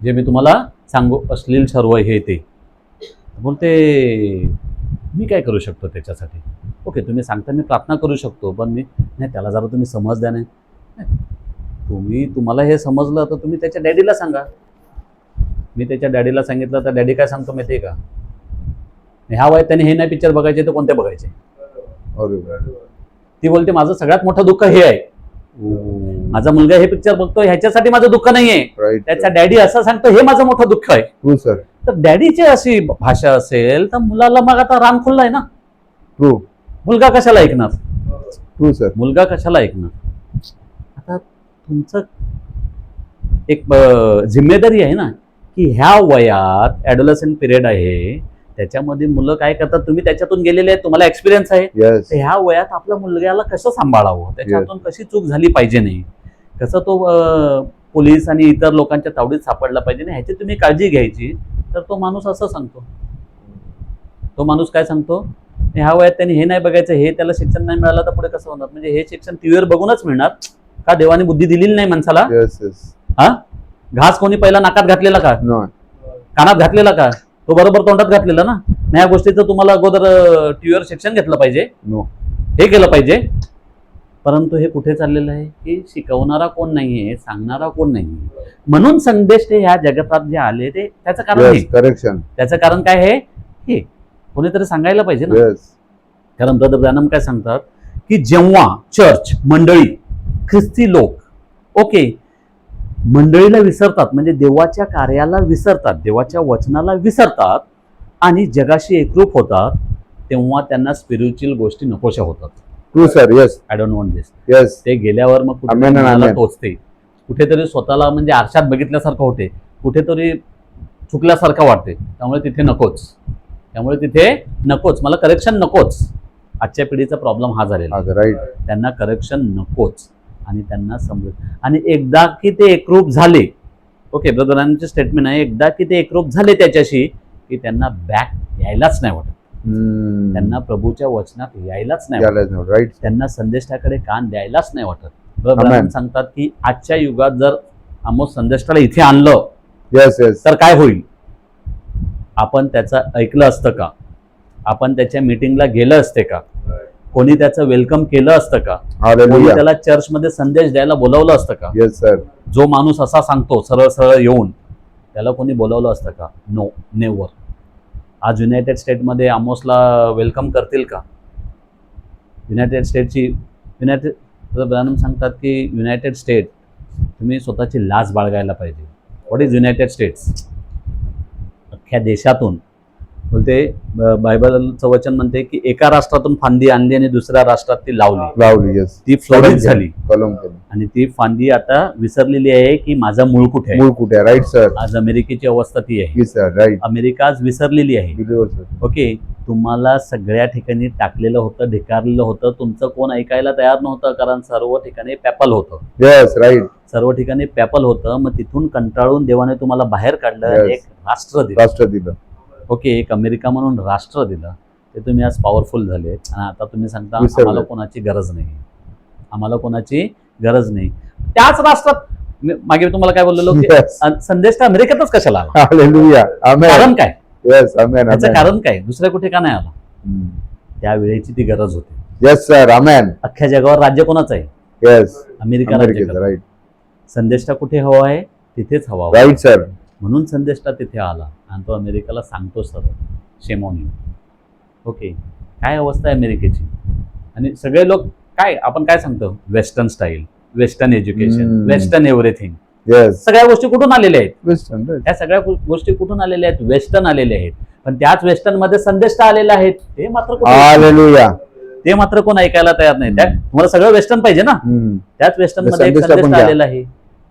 जे मी तुम्हाला सांगू अश्लील सर्व हे ते. बोलते मी काय करू शकतो त्याच्यासाठी. ओके, तुम्ही सांगता मी प्रार्थना करू शकतो, पण मी नाही, त्याला जरा तुम्ही समज द्या. नाही, तुम्हाला हे समजलं तर तुम्ही त्याच्या डॅडीला सांगा. मी त्याच्या डॅडीला सांगितलं तर डॅडी काय सांगतो माहिती आहे का, ह्या वयात त्याने हे नाही पिक्चर बघायचे तर कोणते बघायचे. ती बोलते माझं सगळ्यात मोठं दुःख हे आहे, माझा मुलगा हे पिक्चर बघतोय ह्याच्यासाठी माझं दुःख नाहीये, त्याचा डॅडी असं सांगतो हे माझं मोठं दुःख आहे. True sir. तर डॅडीची अशी भाषा असेल तर मुलाला मग आता रान खुल्लाय ना. ट्रू. मुलगा कशाला ऐकणार. True sir. मुलगा कशाला ऐकणार. आता तुमचं एक जिम्मेदारी आहे ना की ह्या वयात ॲडोलसेंट पिरियड आहे, त्याच्यामध्ये मुलं काय करतात, तुम्ही त्याच्यातून गेलेले आहेत, तुम्हाला एक्सपिरियन्स आहे. येस. ह्या वयात आपल्या मुलग्याला कसं सांभाळावं, त्याच्यातून कशी चूक झाली पाहिजे नाही, कसं तो पोलीस आणि इतर लोकांच्या तावडीत सापडला पाहिजे नाही, ह्याची तुम्ही काळजी घ्यायची. तर तो माणूस असं सांगतो, तो माणूस काय सांगतो, ह्या वयात त्यांनी हे नाही बघायचं, हे त्याला शिक्षण नाही मिळालं तर पुढे कसं होणार. म्हणजे हे शिक्षण टीव्हीवर बघूनच मिळणार का, देवाने बुद्धी दिलेली नाही माणसाला. येस. येस. हा, घास कोणी पहिला नाकात घातलेला का, कानात घातलेला का, तो बरोबर तोंडात घातलेला ना. ह्या गोष्टीचं तुम्हाला अगोदर टीव्हीवर शिक्षण घेतलं पाहिजे, हे केलं पाहिजे. परंतु हे कुठे चाललेलं आहे की शिकवणारा कोण नाहीये, सांगणारा कोण नाहीये. म्हणून संदेश ते ह्या जगतात जे आले ते त्याचं कारण करेक्शन, त्याचं कारण काय आहे हे कोणीतरी सांगायला पाहिजे ना. कारण ब्रदर ब्रॅनम काय सांगतात की जेव्हा चर्च मंडळी ख्रिस्ती लोक ओके मंडळीला विसरतात, म्हणजे देवाच्या कार्याला विसरतात, देवाच्या वचनाला विसरतात, आणि जगाशी एकरूप होतात तेव्हा त्यांना स्पिरिच्युअल गोष्टी नकोशा होतात. True sir. Yes. I don't want this. Yes. ते गेल्यावर मग कुठेतरी Amen and मनाला amen. टोचते, कुठेतरी स्वतःला म्हणजे आरशात बघितल्यासारखं होते, कुठेतरी चुकल्यासारखं वाटते. त्यामुळे तिथे नकोच. मला करेक्शन नकोच. आजच्या पिढीचा प्रॉब्लेम हा झालेला. राईट. त्यांना करेक्शन नकोच आणि त्यांना समज. आणि एकदा की ते एकरूप झाले, ओके, ब्रदरांचे स्टेटमेंट आहे, एकदा की ते एकरूप झाले त्याच्याशी की त्यांना बॅक यायलाच नाही वाटत. त्यांना प्रभूच्या वचनात यायलाच नाही वाटत. राईट. त्यांना संदेष्टाकडे कान द्यायलाच नाही वाटत. ब्रदर सांगतात की आजच्या युगात जर आमोस संदेष्टाला इथे आणलं येस. येस. तर काय होईल? आपण त्याचं ऐकलं असतं का? आपण त्याच्या मीटिंगला गेलं असते का? कोणी त्याचं वेलकम केलं असतं का? कोणी त्याला चर्चमध्ये संदेश द्यायला बोलावलं असतं का? Yes sir. जो माणूस असा सांगतो सरळ सरळ येऊन, त्याला कोणी बोलावलं असतं का? No, never. आज युनायटेड स्टेटमध्ये आमोसला वेलकम करतील का? युनायटेड ब्रॅनम सांगतात की युनायटेड स्टेट, तुम्ही स्वतःची लाज बाळगायला पाहिजे. What is United states? अख्ख्या देशातून बोलते, बायबलचं वचन म्हणते की एका राष्ट्रातून फांदी आणली आणि दुसऱ्या राष्ट्रात ती लावली. येस. ती फ्लोरिश झाली कलम केली. आणि ती फांदी आता विसरलेली आहे की माझा मूळ कुठे आहे. Right sir. आज अमेरिकेची अवस्था ती आहे. राईट. अमेरिका आज विसरलेली आहे. ओके, तुम्हाला सगळ्या ठिकाणी टाकलेलं होतं, ढिकारलेलं होतं, तुमचं कोण ऐकायला तयार नव्हतं, कारण सर्व ठिकाणी पॅपल होतं. येस. राईट. सर्व ठिकाणी पॅपल होतं. मग तिथून कंटाळून देवाने तुम्हाला बाहेर काढलं, एक राष्ट्र दिलं. ओके, एक अमेरिका म्हणून राष्ट्र दिलं. ते तुम्ही आज पॉवरफुल झाले आणि आता तुम्ही सांगता आम्हाला कोणाची गरज नाही. त्याच राष्ट्रात मागे तुम्हाला काय बोललेलो की संदेश तर अमेरिकेतच कशाला आला? कारण काय? त्याचं कारण काय? दुसऱ्या कुठे का नाही आला? त्यावेळेची ती गरज होती. Yes sir. आमेन. अख्ख्या जगावर राज्य कोणाचं आहे? येस. अमेरिका राज्य. राईट. संदेष्टा कुठे हवा आहे? तिथेच हवा. Right sir. म्हणून संदेष्टा तिथे आला आणि तो अमेरिकेला सांगतो sir, shame on you. Okay, काय अवस्था आहे अमेरिकेची? आणि सगळे लोक काय, आपण काय सांगतो? Western style, western education, western everything. Yes. सगळ्या गोष्टी कुठून आलेल्या आहेत? वेस्टर्न. त्या सगळ्या गोष्टी कुठून आलेल्या आहेत? वेस्टर्न आलेले आहेत. पण त्याच वेस्टर्न मध्ये संदेष्टा आलेले आहेत. ते मात्र कोण ऐकायला तयार नाही. तुम्हाला सगळं वेस्टर्न पाहिजे ना? त्याच वेस्टर्न मध्ये एक संदेश आलेला आहे,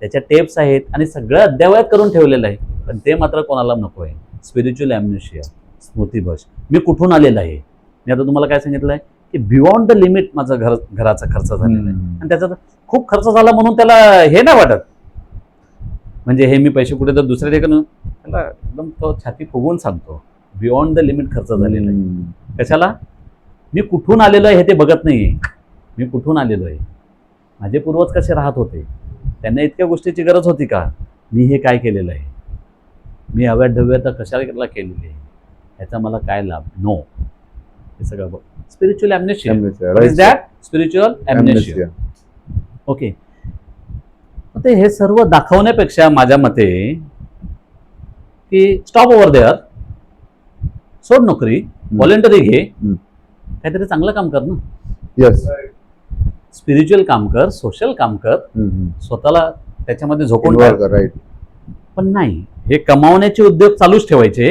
त्याच्या टेप्स आहेत आणि सगळं अद्ययावत करून ठेवलेलं आहे. पण ते मात्र कोणाला नको आहे. स्पिरिच्युअल ॲम्नेशिया, स्मृतिभ्रश. मी कुठून आलेला आहे? मी आता तुम्हाला काय सांगितलं आहे की बियॉन्ड द लिमिट माझा घराचा खर्च झालेला आहे आणि त्याचा खूप खर्च झाला म्हणून त्याला हे नाही वाटत, म्हणजे हे मी पैसे कुठे तर दुसऱ्या ठिकाणी त्याला एकदम तो छाती फुगवून सांगतो बियॉन्ड द लिमिट खर्च झालेला आहे. कशाला? मी कुठून आलेलो आहे हे ते बघत नाहीये. मी कुठून आलेलो आहे, माझे पूर्वज कसे राहत होते, त्यांना इतक्या गोष्टीची गरज होती का? मी हे काय केलेलं आहे, मी अवैधव्यता कशाला केलेली आहे, याचा मला काय लाभ? नो. हे सगळं बघ. Spiritual amnesia. What is that? Spiritual amnesia. Okay. ते हे सर्व दाखवण्यापेक्षा माझ्या मते की स्टॉप ओव्हर देअर, सोड नोकरी, व्हॉलंटरी घे, काहीतरी चांगलं काम कर ना. येस. स्पिरिच्युअल काम कर, सोशल काम कर, स्वतःला त्याच्यामध्ये झोकून टाक. राईट. पण नाही, हे कमावण्याचे उद्योग चालूच ठेवायचे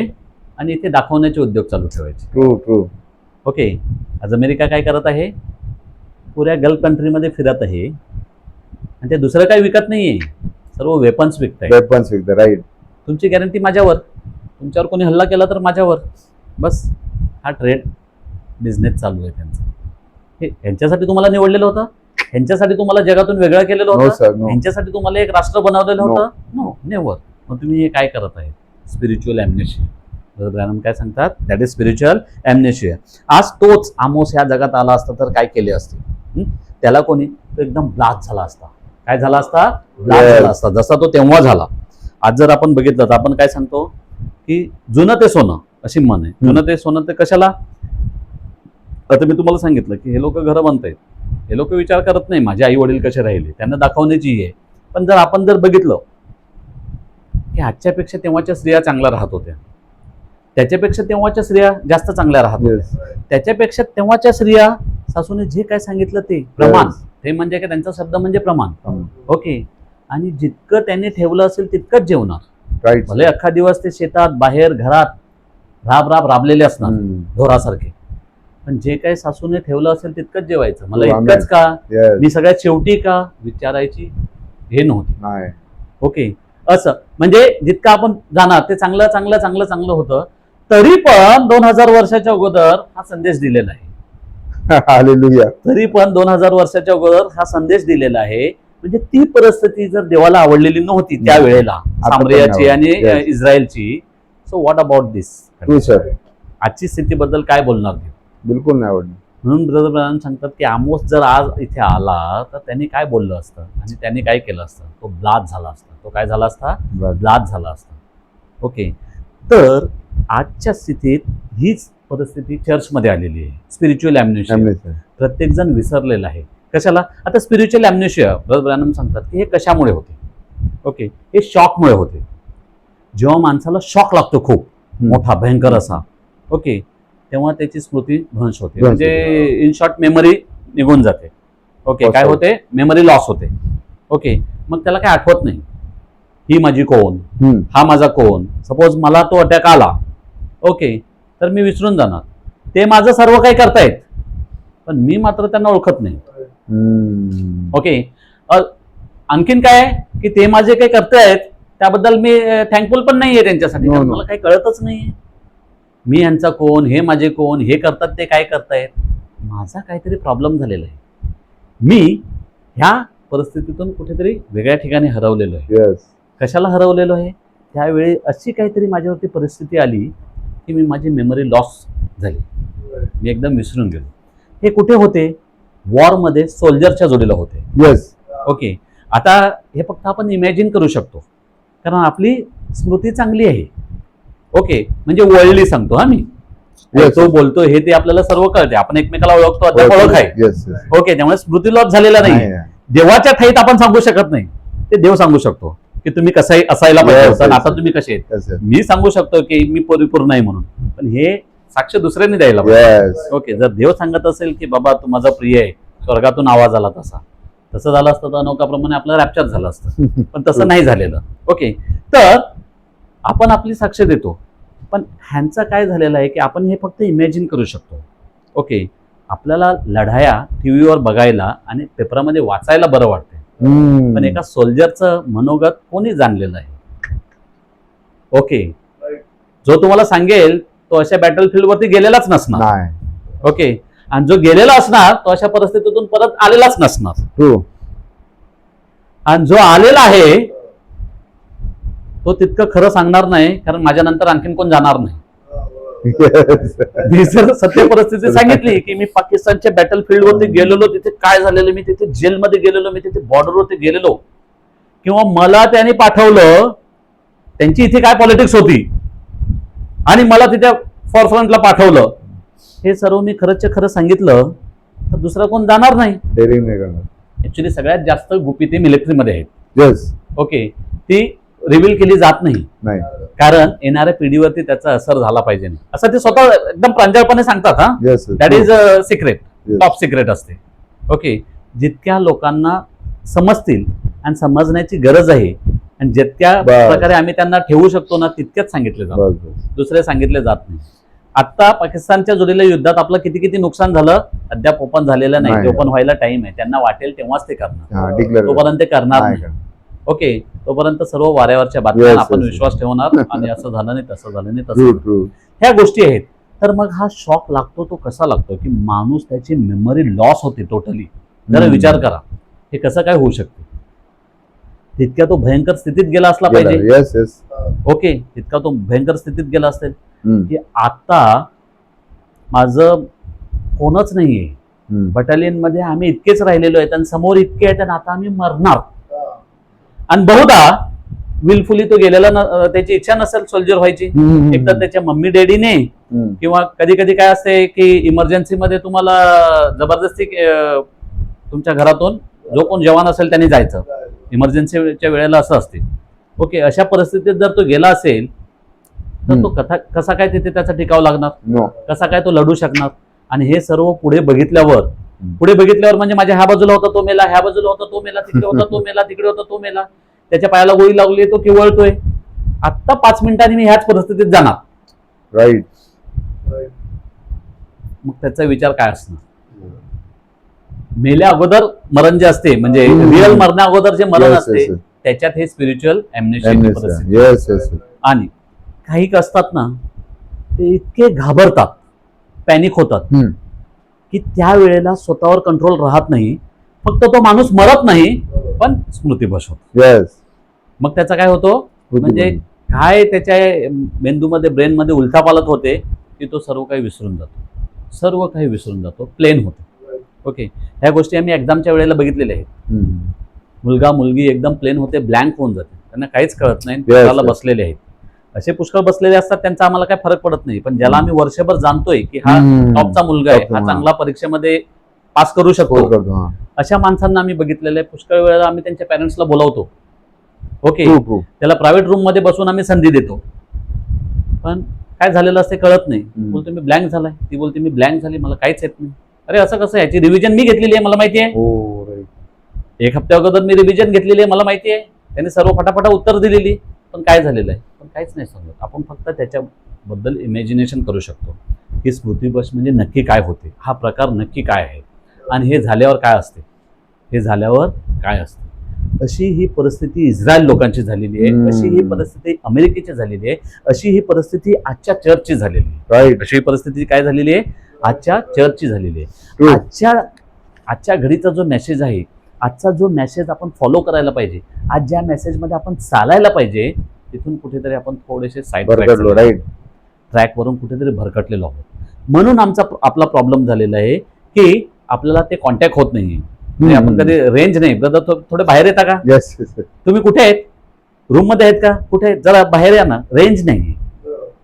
आणि इथे दाखवण्याचे उद्योग चालू ठेवायचे. ट्रू. ओके. आज अमेरिका काय करत आहे? पुऱ्या गल्फ कंट्रीमध्ये फिरत आहे आणि ते दुसरं काही विकत नाहीये, सर्व वेपन्स विकत आहे. राईट. तुमची गॅरंटी माझ्यावर, तुमच्यावर कोणी हल्ला केला तर माझ्यावर. बस हा ट्रेड बिझनेस चालू आहे त्यांचा. हे ह्यांच्यासाठी तुम्हाला निवडलेलं होतं, ह्यांच्यासाठी तुम्हाला जगातून वेगळं केलेलं होतं, ह्यांच्यासाठी तुम्हाला एक राष्ट्र बनवलेलं होतं? No, never. मग तुम्ही हे काय करत आहे? स्पिरिच्युअल ॲम्नेशिया. ब्रॅनम काय सांगतात? That is spiritual amnesia. आज तोच आमोस ह्या जगात आला असता तर काय केले असते? त्याला कोणी तो एकदम ब्लास्ट झाला असता. काय झाला असता? ब्लास्ट झाला असता, जसा तो तेव्हा झाला. आज जर आपण बघितलं तर आपण काय सांगतो की जुनं ते सोनं, अशी म्हण आहे. जुनं ते सोनं ते कशाला? आता मी तुम्हाला सांगितलं की हे लोक घरं बांधतायत, हे लोक विचार करत नाही माझे आई वडील कसे राहिले, त्यांना दाखवण्याची आहे. पण जर आपण बघितलं की आजच्यापेक्षा तेव्हाच्या स्त्रिया चांगल्या राहत होत्या, त्याच्यापेक्षा तेव्हाच्या स्त्रिया जास्त चांगल्या राहत होत्या, त्याच्यापेक्षा तेव्हाच्या स्त्रिया सासूने जे काय सांगितलं ते प्रमाण, ते म्हणजे काय त्यांचा शब्द म्हणजे प्रमाण. ओके. आणि जितकं त्यांनी ठेवलं असेल तितकंच जेवणार. भले अख्खा दिवस ते शेतात, बाहेर, घरात राबलेले असणार हम्म. ढोरासारखे. पण जे काही सासूने ठेवलं असेल तितकंच जेवायचं. मला हो, इतकंच का, Yes. मी सगळ्यात शेवटी का विचारायची हे नव्हती. नाही. ओके, असं म्हणजे जितकं आपण जाणार ते चांगलं चांगलं चांगलं चांगलं होतं. तरी पण 2000 वर्षाच्या अगोदर हा संदेश दिलेला आहे. हालेलुया. तरी पण 2000 वर्षाच्या अगोदर हा संदेश दिलेला आहे. म्हणजे ती परिस्थिती जर देवाला आवडलेली नव्हती त्यावेळेला सामरियाची आणि Yes. इस्रायलची, so what about this? True sir. आजची स्थितीबद्दल काय बोलणार ते? बिलकुल नाही आवडलं. म्हणून ब्रदर ब्रॅनम सांगतात की आमोस जर आज इथे आला तर त्यांनी काय बोललं असतं आणि त्यांनी काय केलं असतं? तो ब्लाद झाला असता. तो काय झाला असता? बरं. ब्लाद झाला असता. ओके, तर आजच्या स्थितीत हीच परिस्थिती चर्चमध्ये आलेली आहे. Spiritual amnesia Amnesia. प्रत्येक जण विसरलेला आहे. कशाला? आता स्पिरिच्युअल ॲम्नेशिया ब्रदर ब्रॅनम सांगतात की हे कशामुळे होते? ओके, हे शॉकमुळे होते. जेव्हा माणसाला शॉक लागतो खूप मोठा भयंकर असा, ओके, तेव्हा त्याची स्मृती भ्रंश होते. भ्रंश म्हणजे इन शॉर्ट मेमरी निघून जाते. ओके, काय होते? मेमरी लॉस होते. ओके, मग त्याला काय आठवत नाही. ही माझी कोण, हा माझा कोण. सपोज मला तो अटॅक आला, ओके, तर मी विसरून जाणार. ते माझं सर्व काही करतायत पण मी मात्र त्यांना ओळखत नाही. ओके, आणखीन काय की ते माझे काही करतायत त्याबद्दल मी थँकफुल पण नाहीये त्यांच्यासाठी, No, कारण no. मला काही कळतच नाहीये. मी यांचा कोण, हे माझे कोण, हे करतात ते काय करतायत. माझा काहीतरी प्रॉब्लेम झालेला आहे. मी ह्या परिस्थितीतून कुठेतरी वेगळ्या ठिकाणी हरवलेलो आहे. Yes. कशाला हरवलेलो आहे? त्यावेळी अशी काहीतरी माझ्यावरती परिस्थिती आली की माझी मेमरी लॉस झाली. मी एकदम विसरून गेलो. हे कुठे होते? वॉरमध्ये सोल्जरच्या जोडीला होते. Yes. ओके, आता हे फक्त आपण इमॅजिन करू शकतो कारण आपली स्मृती चांगली आहे. ओके, म्हणजे वळली सांगतो हा मी. Yes. तो बोलतो हे ते आपल्याला सर्व कळते. आपण एकमेकाला ओळखतो, अद्याप ओळख आहे. Yes, yes. ओके, त्यामुळे स्मृती लॉस झालेला नाही. नाही, नाही. देवाच्या ठाईत आपण सांगू शकत नाही. ते देव सांगू शकतो की तुम्ही कसं असायला पाहिजे Yes, होतं आणि yes, आता yes. तुम्ही कसे आहेत. Yes, yes. मी सांगू शकतो की मी परिपूर्ण आहे म्हणून, पण हे साक्ष दुसऱ्यांनी द्यायला पाहिजे. Yes. ओके, जर देव सांगत असेल की बाबा तू माझा प्रिय आहे, स्वर्गातून आवाज आला तसं झालं असतं तर अनोखाप्रमाणे आपलं रॅप्चर झालं असतं. पण तसं नाही झालेलं. ओके, तर आपण आपली साक्ष देतो. पण ह्यांचं काय झालेलं आहे की आपण हे फक्त इमॅजिन करू शकतो. ओके, आपल्याला लढाया टीव्हीवर बघायला आणि पेपरामध्ये वाचायला बरं वाटते, पण एका सोल्जरचं मनोगत कोणी जाणलेलं आहे? ओके, जो तुम्हाला सांगेल तो अशा बॅटलफील्ड वरती गेलेलाच नसणार. नाही. ओके, आणि जो गेलेला असणार तो अशा परिस्थितीतून परत आलेलाच नसणार. True. आणि जो आलेला आहे तो तितकं खरं सांगणार नाही, कारण माझ्या नंतर आणखीन कोण जाणार नाही. Yes. मी जर सत्य परिस्थिती सांगितली की मी पाकिस्तानच्या बॅटलफील्ड वरती गेलेलो, तिथे काय झालेलं, मी तिथे जेलमध्ये गेलेलो, मी तिथे बॉर्डरवरती गेलेलो, किंवा मला त्याने पाठवलं, त्यांची इथे काय पॉलिटिक्स होती आणि मला तिथे फॉरफ्रंटला पाठवलं, हे सर्व मी खरंच खरं सांगितलं तर दुसरा कोण जाणार नाही. Daring नाही करणार. ऍक्च्युली सगळ्यात जास्त गुपिते मिलिटरीमध्ये आहेत. Yes. ओके, ती रिव्हील केली जात नाही, नाही. कारण येणाऱ्या पिढीवरती त्याचा असर झाला पाहिजे नाही, असं ते स्वतः एकदम प्रांजळपणे सांगतात. हा, Yes. yes. That is secret, Yes. Top secret असते. ओके, जितक्या लोकांना समजतील आणि समजण्याची गरज आहे आणि जितक्या बस. प्रकारे आम्ही त्यांना ठेवू शकतो ना तितक्याच सांगितले जातात, बस, बस. दुसरे सांगितले जात नाही. आता पाकिस्तानच्या जोडीला युद्धात आपलं किती किती नुकसान झालं अद्याप ओपन झालेलं नाही. नाही. ते ओपन व्हायला टाइम आहे. त्यांना वाटेल तेव्हाच ते करणार, हा, declare तोपर्यंत ते करणार नाही नाही. करणार. ओके, तोपर्यंत सर्व वाऱ्यावरच्या बातम्या Yes, आपण yes, विश्वास ठेवणार आणि असं झालं नाही, तसं झालं नाही, तसं True, झालं. true. ह्या गोष्टी आहेत. तर मग हा शॉक लागतो. तो कसा लागतो की माणूस त्याची मेमरी लॉस होते टोटली. जरा विचार करा हे कसं काय होऊ शकते. तितक्या तो भयंकर स्थितीत गेला असला पाहिजे. Yes, yes. ओके, तितका तो भयंकर स्थितीत गेला असेल हम्म, की आता माझं कोणच नाहीये. हम्म. बटालियन मध्ये आम्ही इतकेच राहिलेलो आहेत आणि समोर इतके आहेत आणि आता आम्ही मरणार. आणि बहुधा विलफुली तो गेलेला त्याची इच्छा नसेल सोल्जर व्हायची. हम्म, एकतर त्याच्या मम्मी डॅडीने हम्म. किंवा कधी कधी काय असते की इमर्जन्सी मध्ये तुम्हाला जबरदस्ती तुमच्या घरातून जो कोण जवान असेल त्यांनी जायचं. इमर्जन्सीच्या वेळेला असं असते. ओके, अशा परिस्थितीत जर तो गेला असेल तर तो कसा काय तिथे त्याचा टिकाव लागणार, No. कसा काय तो लढू शकणार. आणि हे सर्व पुढे बघितल्यावर म्हणजे माझ्या ह्या बाजूला होता तो मेला, ह्या बाजूला होता तो मेला, तिकडे होता तो मेला, तिकडे होता तो मेला, त्याच्या पायाला गोळी लागली, तो किवळतोय. आत्ता 5 मिनिटांनी मी ह्याच परिस्थितीत जाणार. राईट. मग त्याचा विचार काय असणार? मेल्या अगोदर मरण जे असते म्हणजे रिअल मरण्या अगोदर जे मरण Yes, असते yes, yes. त्याच्यात हे स्पिरिच्युअल Amnesia. परिस्थिती. Yes, yes, yes. आणि काही असतात ना ते इतके घाबरतात, पॅनिक होतात हम्म. की त्या वेळेला स्वतःवर कंट्रोल राहत नाही. फक्त तो माणूस मरत नाही पण स्मृतीभ्रंश होतो. Yes. मग त्याचा काय होतो म्हणजे काय त्याच्या मेंदूमध्ये ब्रेनमध्ये उलथापालथ होते की तो सर्व काही विसरून जातो, प्लेन होतो. ओके, ह्या गोष्टी आम्ही एक्झामच्या वेळेला बघितलेल्या आहेत. हम्म. मुलगा मुलगी एकदम प्लेन होते, ब्लँक होऊन जाते, त्यांना काहीच कळत नाही, Yes, पुष्कळाला yes. बसलेले आहेत. असे पुष्कळ बसलेले असतात, त्यांचा आम्हाला काही फरक पडत नाही. पण ज्याला आम्ही वर्षभर जाणतोय की हा टॉपचा मुलगा आहे, Top, हा हा. चांगला परीक्षेमध्ये पास करू शकतो, करतो, हा. अशा माणसांना आम्ही बघितलेलं आहे. पुष्कळ वेळेला आम्ही त्यांच्या पॅरेंट्सला बोलावतो. Okay, True, true. त्याला प्रायव्हेट रूम मध्ये बसून आम्ही संधी देतो. पण काय झालेलं असते कळत नाही. बोलतो मी ब्लँक झालाय, ती बोलते मी ब्लँक झाली, मला काहीच येत नाही. अरे असं कसं, याची रिव्हिजन मी घेतलेली आहे, मला माहिती आहे. Oh, right. 1 हफ्त्या अगोदर मी रिव्हिजन घेतलेली आहे, मला माहिती आहे. त्यांनी सर्व फटाफटा उत्तर दिलेली, पण काय झालेलं आहे पण काहीच नाही समजत. आपण फक्त त्याच्याबद्दल इमॅजिनेशन करू शकतो की स्मृतिभ्रंश म्हणजे नक्की काय होते, हा प्रकार नक्की काय आहे आणि हे झाल्यावर काय असते. अशी ही परिस्थिती इस्रायल लोकांची झालेली आहे, अशी ही परिस्थिती अमेरिकेची झालेली आहे, अशी ही परिस्थिती आजच्या चर्चची झालेली आहे. Right. अशी ही परिस्थिती काय झालेली आहे, आजच्या चर्चची झालेली आहे. True. आजच्या घडीचा जो मेसेज आहे, आजचा जो मेसेज आपण फॉलो करायला पाहिजे, आज ज्या मेसेजमध्ये आपण चालायला पाहिजे, तिथून कुठेतरी आपण थोडेसे साईड भरकटलो, right. ट्रॅकवरून कुठेतरी भरकटलेलो आहोत. म्हणून आपला प्रॉब्लेम झालेला आहे की आपल्याला ते कॉन्टॅक्ट होत नाही. म्हणजे आपण कधी रेंज नाही, ब्रदर थोडे बाहेर येता का? Yes, yes, yes. तुम्ही कुठे आहेत? रूम मध्ये आहेत का? कुठे आहेत? जरा बाहेर या ना. रेंज नाही,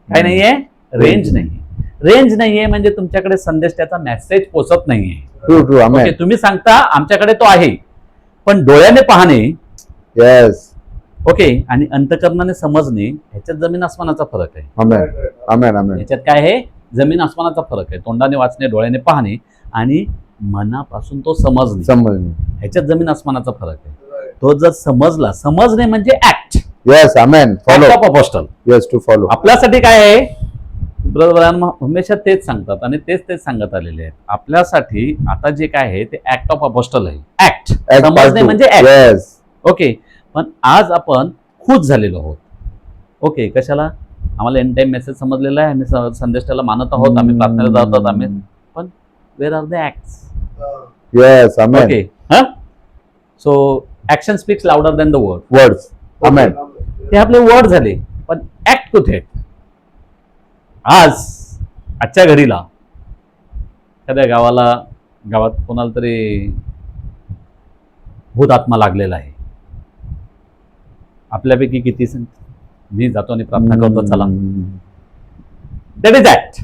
काय नाहीये, रेंज नाही. रेंज नाहीये म्हणजे तुमच्याकडे संदेश, त्याचा मेसेज पोहोचत नाहीये. True, true. Amen. ओके, तुम्ही सांगता आमच्याकडे तो आहे, पण डोळ्याने पाहणे, Yes. ओके, आणि अंतकरणाने समजणे, ह्याच्यात जमीन आसमानाचा फरक आहे. Amen. Amen. Amen. ह्याच्यात काय आहे, जमीन आसमानाचा फरक आहे. तोंडाने वाचणे, डोळ्याने पाहणे आणि मनापासून तो समजणे, ह्याच्यात जमीन आसमानाचा फरक आहे. तो जर समजणे म्हणजे act. Yes. Amen. Follow. Of apostle. Yes, to follow. आपल्यासाठी काय आहे, ब्रदर हमेशा तेच सांगतात आणि तेच सांगत आलेले आहेत. आपल्यासाठी आता जे काय आहे ते ऍक्ट ऑफ अपोस्टल आहे. ऍक्ट, Act part समजणे two. म्हणजे ऍक्ट. Yes. ओके, पण आज आपण खुश झालेलो आहोत. ओके, कशाला? आम्हाला एंड टाइम मेसेज समजलेला आहे, आम्ही संदेश त्याला मानत आहोत, आम्ही प्रार्थनेला जात आहोत, आम्ही, पण where are the acts? Yes. Amen. Okay, हा, so action speaks louder than the word. Words. Amen. ते आपले वर्ड झाले, पण ऍक्ट कुठे आहेत? आजच्या घडीला एखाद्या गावात कोणाला तरी भूत आत्मा लागलेला आहे. आपल्यापैकी किती मी जातो आणि प्रार्थना करतो, चला, that is act.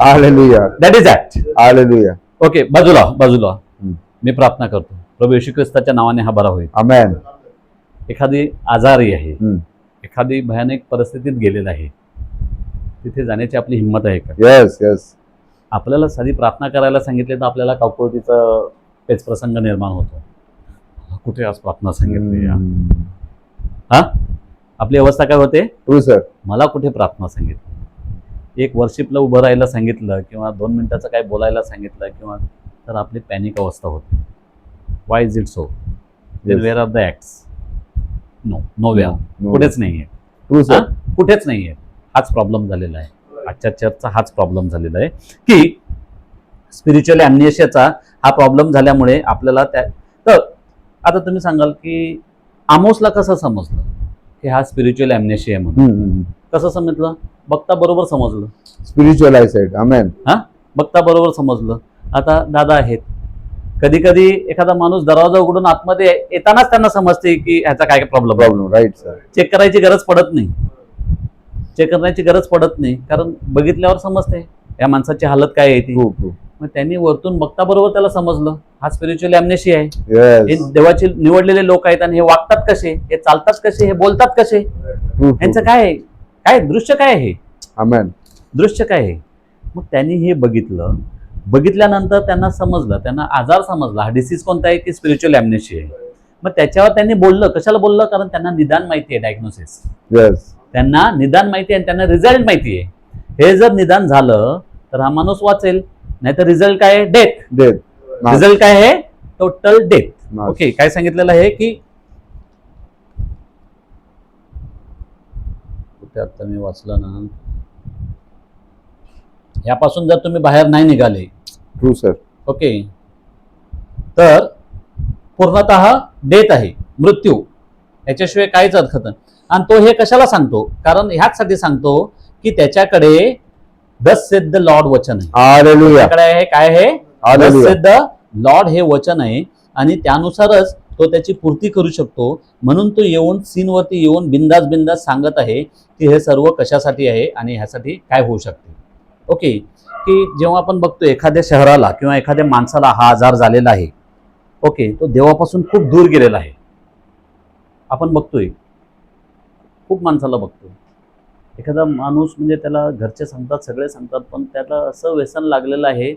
Hallelujah. That is act. Hallelujah. Okay, बाजूला मी प्रार्थना करतो, प्रभू येशू ख्रिस्ताच्या नावाने हा बरा होईल. Amen. एखादी आजारी आहे, एखादी भयानक परिस्थितीत गेलेला आहे, तिथे जाण्याची आपली हिंमत आहे का? Yes. Yes. आपल्याला साधी प्रार्थना करायला सांगितले तर आपल्याला काकुळतीचा पेच प्रसंग निर्माण होतो. कुठे आज प्रार्थना सांगितली? हा, आपली अवस्था काय होते? True, sir. मला कुठे प्रार्थना सांगितली? एक वर्शिपला उभं राहायला सांगितलं किंवा 2 मिनिटाचं काय बोलायला सांगितलं किंवा, तर आपली पॅनिक अवस्था होते. Why is it so? Then where are the acts? Nowhere. No. कुठेच नाहीये. True, sir. कुठेच नाहीये. हाच प्रॉब्लेम झालेला आहे आजच्या चर्चचा. हाच प्रॉब्लेम झालेला आहे की स्पिरिच्युअल ॲम्नेशियाचा हा प्रॉब्लेम झाल्यामुळे आपल्याला तर आता तुम्ही सांगाल की आमोसला कसं समजलं की हा स्पिरिच्युअल ॲम्नेशिया म्हणून? कसं समजलं? बघता बरोबर समजलं. Spiritual eyesight. Amen. बघता बरोबर समजलं. आता दादा आहेत, कधी कधी एखादा माणूस दरवाजा उघडून आतमध्ये येतानाच त्यांना समजते की ह्याचा काय problem. Problem. Right, sir. Check करायची गरज पडत नाही, कारण बघितल्यावर समजते या माणसाची हालत काय आहे ती. True, true. मग त्यांनी वरतून बघता बरोबर त्याला समजलं हा स्पिरिच्युअल ॲम्नेशिया आहे. हे Yes. देवाचे निवडलेले लोक आहेत आणि हे वागतात कसे, हे चालतात कसे, हे बोलतात कसे, True, यांचं true. काय दृश्य काय आहे, Amen. दृश्य काय आहे. मग त्यांनी हे बघितल्यानंतर त्यांना समजलं, त्यांना आजार समजला, हा डिसीज कोणता आहे की स्पिरिच्युअल ॲम्नेशिया आहे. मग त्याच्यावर त्यांनी बोललं. कशाला बोललं? कारण त्यांना निदान माहिती आहे, डायग्नोसिस. Yes. त्यांना निदान माहिती आहे आणि त्यांना रिझल्ट माहिती आहे हे जर निदान झालं तर हा माणूस वाचेल, नाहीतर रिझल्ट काय आहे? डेथ. डेथ, रिझल्ट काय आहे? Total death. नाश. ओके, काय सांगितलेलं आहे की कुठे आता मी वाचलं ना, यापासून जर तुम्ही बाहेर नाही निघाले, ट्रू सर. ओके, तर पूर्णतः डेथ आहे, मृत्यू, याच्याशिवाय काहीच अर्थ नाही. आणि तो हे कशाला सांगतो? कारण ह्याचसाठी सांगतो की त्याच्याकडे दस सेड द लॉर्ड वचन आहे. हालेलुया. त्याच्याकडे आहे काय आहे? हालेलुया. दस सेड द लॉर्ड हे वचन आहे, आणि त्यानुसारच तो त्याची पूर्ती करू शकतो. म्हणून तो येऊन सीनवरती येऊन बिंदास बिंदास सांगत आहे की हे सर्व कशासाठी आहे आणि ह्यासाठी काय होऊ शकते. ओके, की जेव्हा आपण बघतो एखाद्या शहराला किंवा एखाद्या माणसाला हा आजार झालेला आहे, ओके, तो देवापासून खूप दूर गेलेला आहे. आपण बघतोय, खूप माणसाला बघतोय, एखादा माणूस म्हणजे त्याला घरचे सांगतात, सगळे सांगतात, पण त्याला असं व्यसन लागलेलं आहे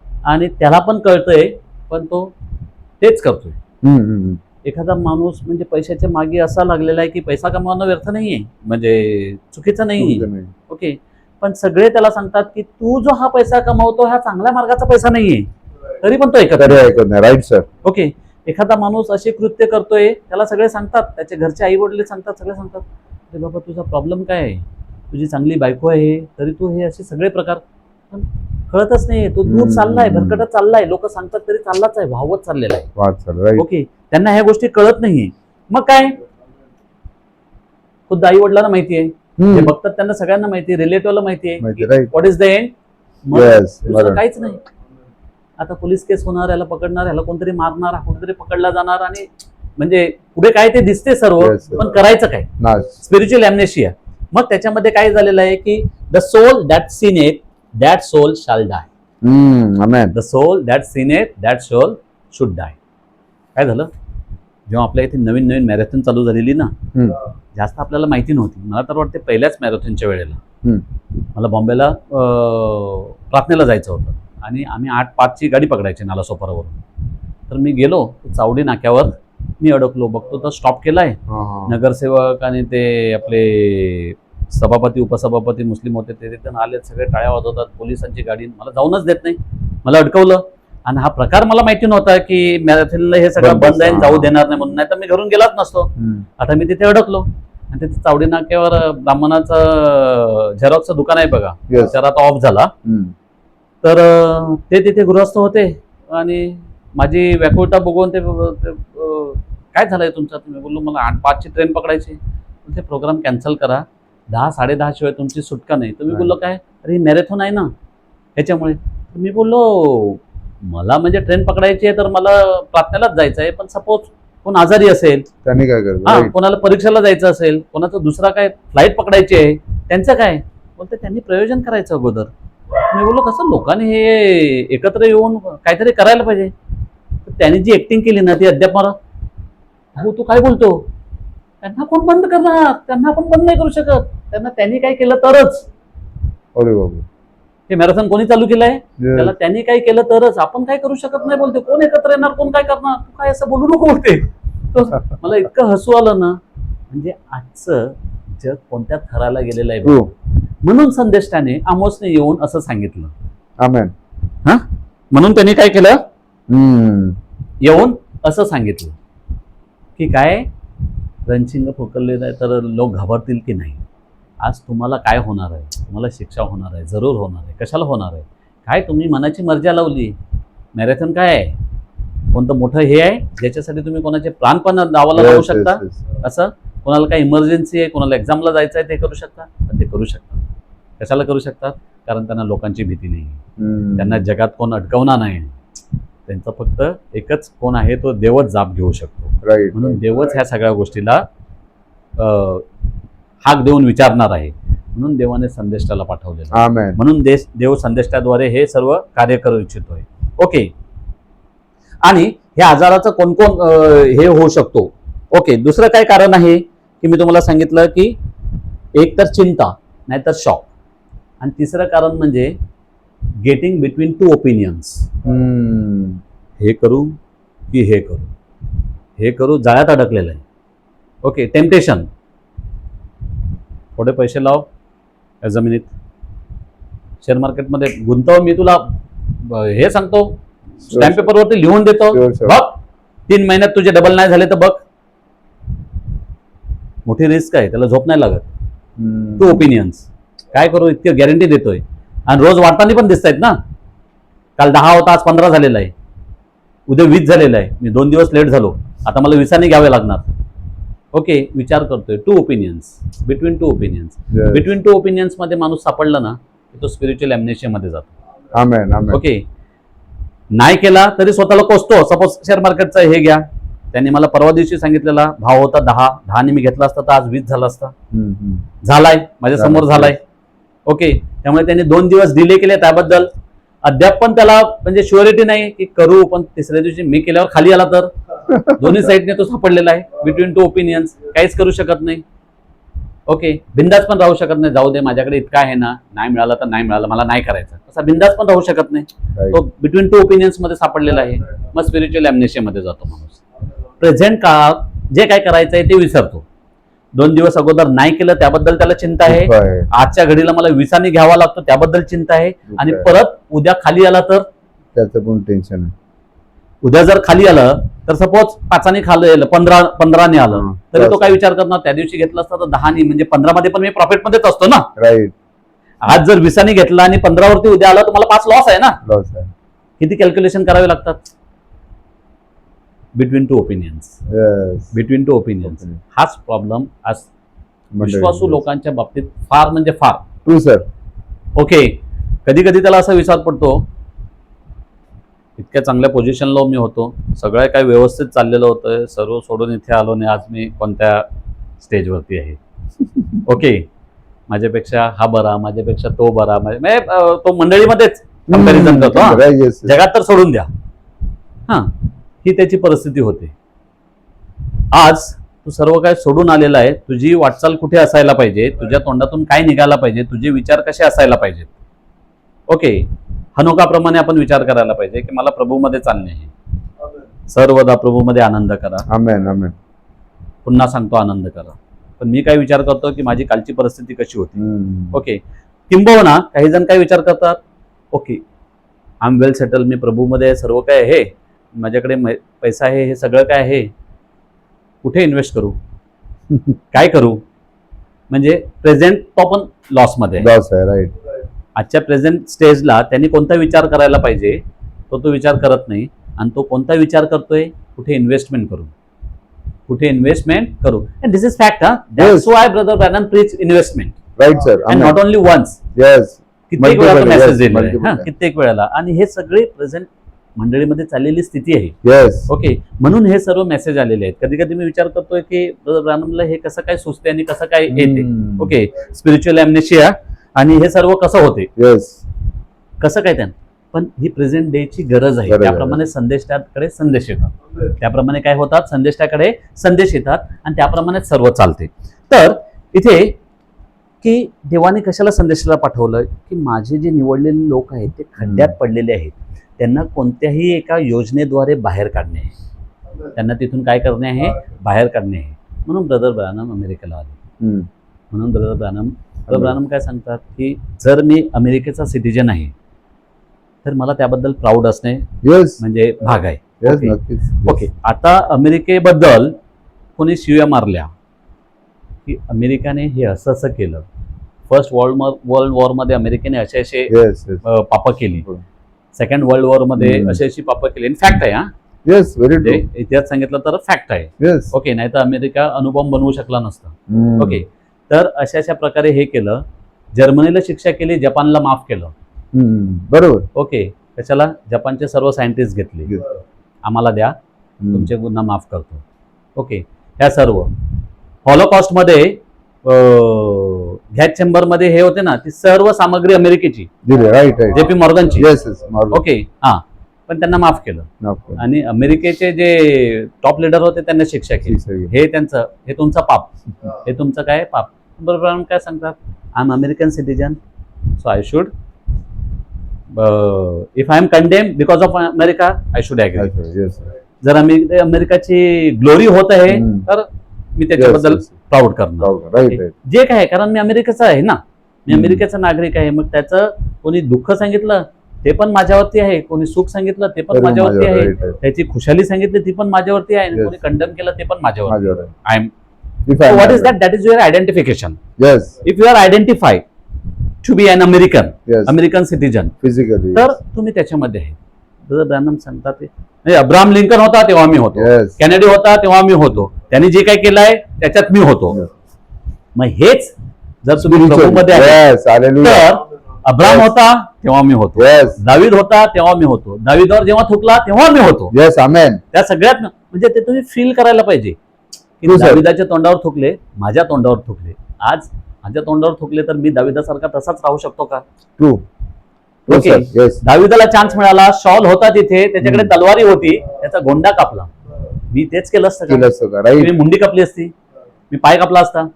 आणि त्याला पण कळतंय, पण तो तेच करतोय. एखादा माणूस म्हणजे पैशाच्या मागे असा लागलेला आहे की पैसा कमावणं व्यर्थ नाहीये, म्हणजे चुकीचं नाहीये. ओके, पण सगळे त्याला सांगतात की तू जो हा पैसा कमावतो हा चांगल्या मार्गाचा पैसा नाहीये, तरी पण तो ऐकत नाही. Right sir. ओके, एखादा माणूस असे कृत्य करतोय, त्याला सगळे सांगतात, त्याचे घरचे आई वडील सांगतात, सगळे सांगतात, अरे बाबा तुझा प्रॉब्लेम काय आहे, तुझी चांगली बायको आहे तरी तू हे असे सगळे प्रकार, पण कळतच नाही, तो दूर चाललाय, भरकटत चाललाय, लोक सांगतात तरी चाललाच आहे, वाहवत चाललेला आहे. ओके, त्यांना ह्या गोष्टी कळत नाहीये. मग काय, खुद्द आई वडिलांना माहिती आहे, जे बघतात त्यांना सगळ्यांना माहिती आहे, रिलेटिव्हला माहिती आहे व्हॉट इज द एंड. काहीच नाही. आता पोलीस केस होणार, याला पकडणार, याला कोणतरी मारणार, कुठेतरी पकडला जाणार, आणि म्हणजे पुढे काय ते दिसते सर्व, पण करायचं काय? Spiritual amnesia. मग त्याच्यामध्ये काय झालेलं आहे की the soul that sinneth that soul shall die. The soul that sinneth that soul should die. काय झालं, जेव्हा आपल्या इथे नवीन नवीन मॅरेथॉन चालू झालेली ना, जास्त आपल्याला माहिती नव्हती. मला तर वाटते पहिल्याच मॅरेथॉनच्या वेळेला मला बॉम्बेला प्रार्थनेला जायचं होतं, आणि आम्ही 8:05ची गाडी पकडायची नालासोपारावरून. तर मी गेलो चावडी नाक्यावर, मी अडकलो, बघतो तर स्टॉप केलाय. नगरसेवक आणि ते आपले सभापती उपसभापती मुस्लिम होते, ते तिथून आले, सगळे टाळ्या वाजवतात, पोलिसांची गाडी, मला जाऊनच देत नाही, मला अडकवलं. आणि हा प्रकार मला माहिती नव्हता की मॅरेथॉनला हे सगळं बंद आहे, जाऊ देणार नाही म्हणून, नाही तर मी घरून गेलाच नसतो. आता मी तिथे अडकलो, आणि तिथे चावडी नाक्यावर ब्राह्मणाचं झेरॉक्सचं दुकान आहे बघा, जरा आता ऑफ झाला. तर ते तिथे गृहस्थ होते, आणि माझी व्याकुळता बघून ते काय झालंय तुमचं? मी बोललो मला 8:05ची ट्रेन पकडायची, ते प्रोग्राम कॅन्सल करा, 10-10:30 शिवाय तुमची सुटका नाही. तर मी बोललो काय, अरे मॅरेथॉन आहे ना ह्याच्यामुळे. मी बोललो मला म्हणजे ट्रेन पकडायची आहे तर मला प्रार्थनेलाच जायचं आहे, पण सपोज कोण आजारी असेल, त्यांनी काय करायचं, कोणाला परीक्षेला जायचं असेल, कोणाचं दुसरा काय फ्लाईट पकडायची आहे, त्यांचं काय बोलते, त्यांनी प्रयोजन करायचं अगोदर. मी बोललो कसं, लोकांनी हे एकत्र येऊन काहीतरी करायला पाहिजे. तर त्यांनी जी ऍक्टिंग केली ना ती अद्याप मला, हो तू काय बोलतो, त्यांना कोण बंद करणार, त्यांना आपण बंद नाही करू शकत, त्यांनी काय केलं तरच. अरे बाबा, हे मॅरेथॉन कोणी चालू केलंय, त्याला त्यांनी काय केलं तरच, आपण काय करू शकत नाही बोलते. कोण एकत्र येणार, कोण काय करणार, तू काय असं बोलू नको बोलते. मला इतकं हसू आलं ना, म्हणजे आजचं जग कोणत्या थराला गेलेलं आहे. म्हणून संदेष्टाने आमोसने येऊन असं सांगितलं. आमेन. हा, म्हणून त्यांनी काय केलं, येऊन असं सांगितलं की काय, रणशिंग फुकलले नाही तर लोक घाबरतील की नाही. आज तुम्हाला काय होणार आहे, तुम्हाला शिक्षा होणार आहे, जरूर होणार आहे. कशाला होणार आहे, काय तुम्ही मनाची मर्जी लावली. मॅरेथॉन काय आहे, कोणतं मोठं हे आहे ज्याच्यासाठी तुम्ही कोणाचे प्राण पण दावाला लावू शकता. असं कोणाला काय इमर्जन्सी आहे, कोणाला एक्झामला जायचं आहे, ते करू शकता, पण ते करू शकतात. कशाला करू शकतात, कारण त्यांना लोकांची भीती नाही, त्यांना जगात कोण अडकवणार नाही. त्यांचा फक्त एकच कोण आहे, तो देवच जाब घेऊ शकतो. म्हणून देवच ह्या सगळ्या गोष्टीला हाक देऊन विचारणार आहे. म्हणून देवाने संदेष्टाला पाठवलेलं, म्हणून देव संदेष्टाद्वारे हे सर्व कार्य करू इच्छितोय. ओके, आणि ह्या आजाराचं कोण कोण हे होऊ शकतो. ओके, दुसरं काय कारण आहे की मी तुम्हाला सांगितलं की एक तर चिंता, नाहीतर शॉक, आणि तिसरं कारण म्हणजे गेटिंग बिटवीन टू ओपिनियन्स. हे करू की हे करू, हे करू, जाळ्यात अडकलेलं आहे. ओके, टेम्पटेशन, थोडे पैसे लाव या जमिनीत, शेअर मार्केटमध्ये गुंतव, मी तुला हे सांगतो, स्टॅम्प पेपरवरती लिहून देतो, Sure, sure. बघ 3 महिन्यात तुझे डबल नाही झाले तर बघ. मोठी रिस्क आहे, त्याला झोप नाही लागत. टू ओपिनियन्स काय करू, इतकी गॅरंटी देतोय आणि रोज वाढताना पण दिसत आहेत ना. काल 10 होता, आज 15 झालेला आहे, उद्या 20 झालेला आहे. मी 2 दिवस लेट झालो, आता मला विसाने घ्यावे लागणार. ओके, विचार करतोय. Two opinions, between two opinions. Yes. Between two opinions मध्ये माणूस सापडला ना की तो स्पिरिच्युअल ॲम्नेशिया मध्ये जातो. आमेन आमेन. ओके, नाही केला तरी स्वतःला कोसतो. सपोज शेअर मार्केटचा हे घ्या, त्यांनी मला परवा दिवशी सांगितलेला भाव होता 10 ने मी घेतला असता तर आज 20 झाला असता. झालाय, माझ्या समोर झालाय. ओके, त्यामुळे त्यांनी 2 दिवस डिले केले, त्याबद्दल अद्याप पण त्याला म्हणजे शुअरिटी नाही की करू, पण तिसऱ्या दिवशी मी केल्यावर खाली आला तर दोन्ही साईडने तो सापडलेला आहे. बिटवीन टू ओपिनियन्स, काहीच करू शकत नाही. ओके, बिंदास पण राहू शकत नाही, जाऊ दे माझ्याकडे इतका आहे ना, नाही मिळाला तर नाही मिळाला, मला नाही करायचं, तसा बिंदास पण राहू शकत नाही. तो बिटवीन टू ओपिनियन्स मध्ये सापडलेला आहे. मग स्पिरिच्युअल ॲम्नेशिया मध्ये जातो माणूस. प्रेझेंट काळात जे काय करायचं आहे ते विसरतो. 2 दिवस अगोदर नाही केलं त्याबद्दल त्याला चिंता आहे, आजच्या घडीला मला विसाने घ्यावा लागतो त्याबद्दल चिंता आहे, आणि परत उद्या खाली आला तर त्याचं पण टेन्शन आहे. उद्या जर खाली आलं तर सपोज 5 खाल्लं, 15 आलं तरी तो काय विचार करणार, त्या दिवशी घेतला असता तर 10 म्हणजे 15 मध्ये पण मी प्रॉफिट मध्येच असतो ना. राईट. आज जर 20 घेतला आणि 15 वरती उद्या आला तर मला 5 लॉस आहे ना. लॉस आहे. किती कॅल्क्युलेशन करावे लागतात. Between two opinions, Yes. Between two opinions, हाच प्रॉब्लेम आज मंडळी. विश्वासू लोकांच्या बाबतीत फार म्हणजे फार. True sir. ओके, कधी कधी त्याला असा विचार पडतो, इतक्या चांगल्या पोझिशनला मी होतो, सगळं काय व्यवस्थित चाललेलं होतं, सर्व सोडून इथे आलो नाही, आज मी कोणत्या स्टेजवरती आहे. ओके, माझ्यापेक्षा हा बरा, माझ्यापेक्षा तो बरा, तो मंडळीमध्येच कंपॅरिझन करतो. हा. Yes. जगात तर सोडून द्या. हा, ही त्याची परिस्थिती होते. आज तू सर्व काय सोडून आलेला आहे, तुझी वाटचाल कुठे असायला पाहिजे, तुझ्या तोंडातून काय निघायला पाहिजे, तुझे विचार कसे असायला पाहिजेत. ओके, हनुकाप्रमाणे आपण विचार करायला पाहिजे की मला प्रभूमध्ये चालणे आहे. सर्वदा प्रभूमध्ये आनंद करा. आमेन आमेन. पुन्हा सांगतो, आनंद करा. पण मी काय विचार करतो की माझी कालची परिस्थिती कशी होती. ओके, किंबहुना काही जण काय विचार करतात, okay I am well settle, मी प्रभूमध्ये आहे, सर्व काय आहे, माझ्याकडे पैसा आहे, हे सगळं काय आहे, कुठे इन्व्हेस्ट करू, काय करू. म्हणजे प्रेझेंट तो पण लॉसमध्ये. लॉस आहे. राईट. आजच्या प्रेझेंट स्टेजला त्यांनी कोणता विचार करायला पाहिजे तो विचार करत नाही, आणि तो कोणता विचार करतोय, कुठे इन्व्हेस्टमेंट करू, कुठे इन्व्हेस्टमेंट करू. This is fact. That's why brother Branham preach investment. Right sir. And not only once. Yes. कित्येक वेळा मेसेज yes, दिले, multiple. कित्येक वेळेला. आणि हे सगळे प्रेझेंट मंडळीमध्ये चाललेली स्थिती आहे. येस. ओके, म्हणून हे सर्व मेसेज आलेले आहेत. कधी कधी मी विचार करतोय की ब्रदर ब्रॅनमला हे कसं काय सुचते आणि कसं काय येते. ओके, स्पिरिच्युअल ॲम्नेशिया आणि हे सर्व कसं होते, येस. कसं काय त्यानं. पण ही प्रेझेंट डेची गरज आहे. गरज आहे. त्याप्रमाणे संदेशाकडे संदेश येतात, त्याप्रमाणे काय होतात, संदेशाकडे संदेश येतात, आणि त्याप्रमाणे सर्व चालते. तर इथे की देवाने कशाला संदेशाला पाठवलं की माझे जे निवडलेले लोक आहेत ते खड्ड्यात पडलेले आहेत, त्यांना कोणत्याही एका योजनेद्वारे बाहेर काढणे आहे, त्यांना तिथून काय करणे आहे, बाहेर काढणे आहे. म्हणून ब्रदर ब्रॅनम अमेरिकेला आले. म्हणून ब्रदर ब्रॅनम काय सांगतात की जर मी अमेरिकेचा सिटिझन आहे तर मला त्याबद्दल प्राऊड असणे येस. म्हणजे भाग आहे. येस. ओके. नक्कीच. ओके, आता अमेरिकेबद्दल कोणी शिव्या मारल्या की अमेरिकाने हे असं असं केलं, फर्स्ट वर्ल्ड वॉरमध्ये अमेरिकेने असे असे येस. येस. पापं केली, सेकंड वर्ल्ड वॉरमध्ये अशी अशी पापं केली. इन फॅक्ट आहे. हा, येस. Very true. म्हणजे इतिहास सांगितलं तर फॅक्ट आहे. येस. ओके, नाही तर अमेरिका अणुबॉम्ब बनवू शकला नसता. ओके, तर अशा प्रकारे हे केलं. जर्मनीला शिक्षा केली, जपानला माफ केलं. बरोबर. ओके, कशाला, जपानचे सर्व सायंटिस्ट घेतले, आम्हाला द्या, तुमचे गुन्हा माफ करतो. ओके, ह्या सर्व हॉलोकॉस्टमध्ये गॅस चेंबरमध्ये हे होते ना, ती सर्व सामग्री अमेरिकेची, दिले. राईट. राईट. जेपी मॉर्गनची. येस. येस. ओके, हा, पण त्यांना माफ केलं. आणि अमेरिकेचे जे टॉप लिडर होते त्यांना शिक्षा केली. हे त्यांचं, हे तुमचं पाप, हे तुमचं काय पाप. बरोबर काय सांगतात, I am American citizen, so I should, if I am condemn because of America, I should agree. जर अमेरिकाची ग्लोरी होत आहे तर मी त्याच्याबद्दल प्राऊड करणार. राईट. जे काय आहे, कारण मी अमेरिकेचा आहे ना, मी अमेरिकेचा नागरिक आहे, मग त्याचं कोणी दुःख सांगितलं ते पण माझ्यावरती आहे, कोणी सुख सांगितलं ते पण माझ्यावरती आहे, right. त्याची खुशाली सांगितली ती पण माझ्यावरती आहे, आणि Yes. कोणी कंडम केलं ते पण माझ्यावरती माझ्यावर आहे. I am. If I'm what is married. That? That is your identification. Yes, if you are identified to be an American, yes. American citizen, Physically. तर तुम्ही त्याच्यामध्ये आहे. ब्रदर ब्रॅनम सांगतात ते, म्हणजे अब्राहम लिंकन होता तेव्हा मी होतो, Yes. केनेडी होता तेव्हा मी होतो, त्यांनी जे काय केलंय त्याच्यात मी होतो. Yes. मग हेच जर तुम्ही प्रभूमध्ये आहे Yes, hallelujah. तर अब्राहम Yes. होता तेव्हा मी होतो, Yes. दावीद होता तेव्हा मी होतो, दावीदवर जेव्हा थुकला तेव्हा मी होतो. Yes, amen. त्या सगळ्यात म्हणजे ते तुम्ही फील करायला पाहिजे की True, sir. दाविदाच्या तोंडावर थुकले, माझ्या तोंडावर थुकले. आज माझ्या तोंडावर थुकले तर मी दाविदासारखा तसाच राहू शकतो का? True. True, Okay. sir. Yes. दाविदाला चान्स मिळाला, शॉल होता तिथे, त्याच्याकडे हम्म. तलवारी होती, त्याचा गोंडा कापला. मी तेच केलं असतं केलं का? असतं का? Right. मी मुंडी कापली असती, मी पाय कापला असता,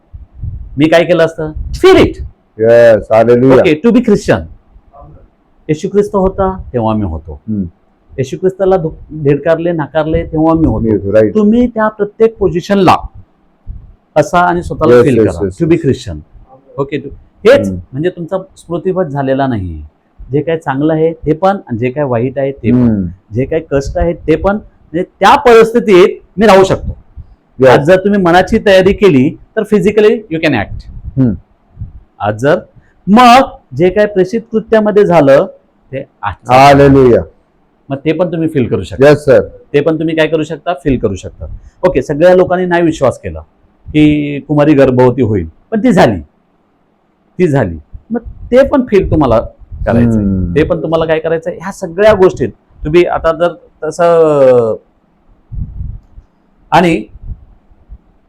मी काय केलं असतं? Feel it. Yes, hallelujah. Okay, to be Christian. येशू ख्रिस्त होता तेव्हा मी होतो, हम्म. येशू ख्रिस्ताला धेडकारले, नाकारले तेव्हा मी होतो. Right. तुम्ही त्या प्रत्येक पोझिशनला असा आणि स्वतःला Yes, फील yes, करा, yes, to be yes. Christian. Okay, हेच हम्म. म्हणजे तुमचा स्मृतिपथ झालेला नाही. जे काय चांगलं आहे ते पण, आणि जे काय वाईट आहे ते पण, हम्म. जे काही कष्ट आहेत ते पण, म्हणजे त्या परिस्थितीत मी राहू शकतो. Yes. आज जर तुम्ही मनाची तयारी केली तर फिजिकली यू कॅन ऍक्ट. हम्म. आज जर मग जे काय प्रेषित कृत्यामध्ये झालं ते आजचं. Hallelujah. मग ते पण तुम्ही फील करू शकता, Yes, sir. ते पण तुम्ही काय करू शकता? फील करू शकता. ओके, सगळ्या लोकांनी नाही विश्वास केला की कुमारी गर्भवती होईल, पण ती झाली, ती झाली. मग ते पण फील तुम्हाला करायचं, हम्म. ते पण तुम्हाला काय करायचं? ह्या सगळ्या गोष्टीत तुम्ही आता जर तसं, आणि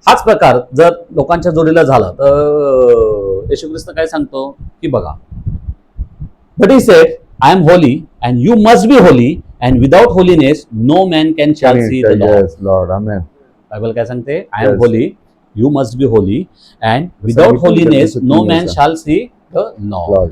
हाच प्रकार जर लोकांच्या जोडीला झाला तर येशू ख्रिस्त काय सांगतो की बघा, but he said I am holy and you must be holy and without holiness no man can shall see the lord. Yes, Lord. Amen. Bible काय सांगते? I am Yes. Holy, you must be holy and The without Psalmist holiness said, no "Yes, man sir." Shall see the lord. Lord.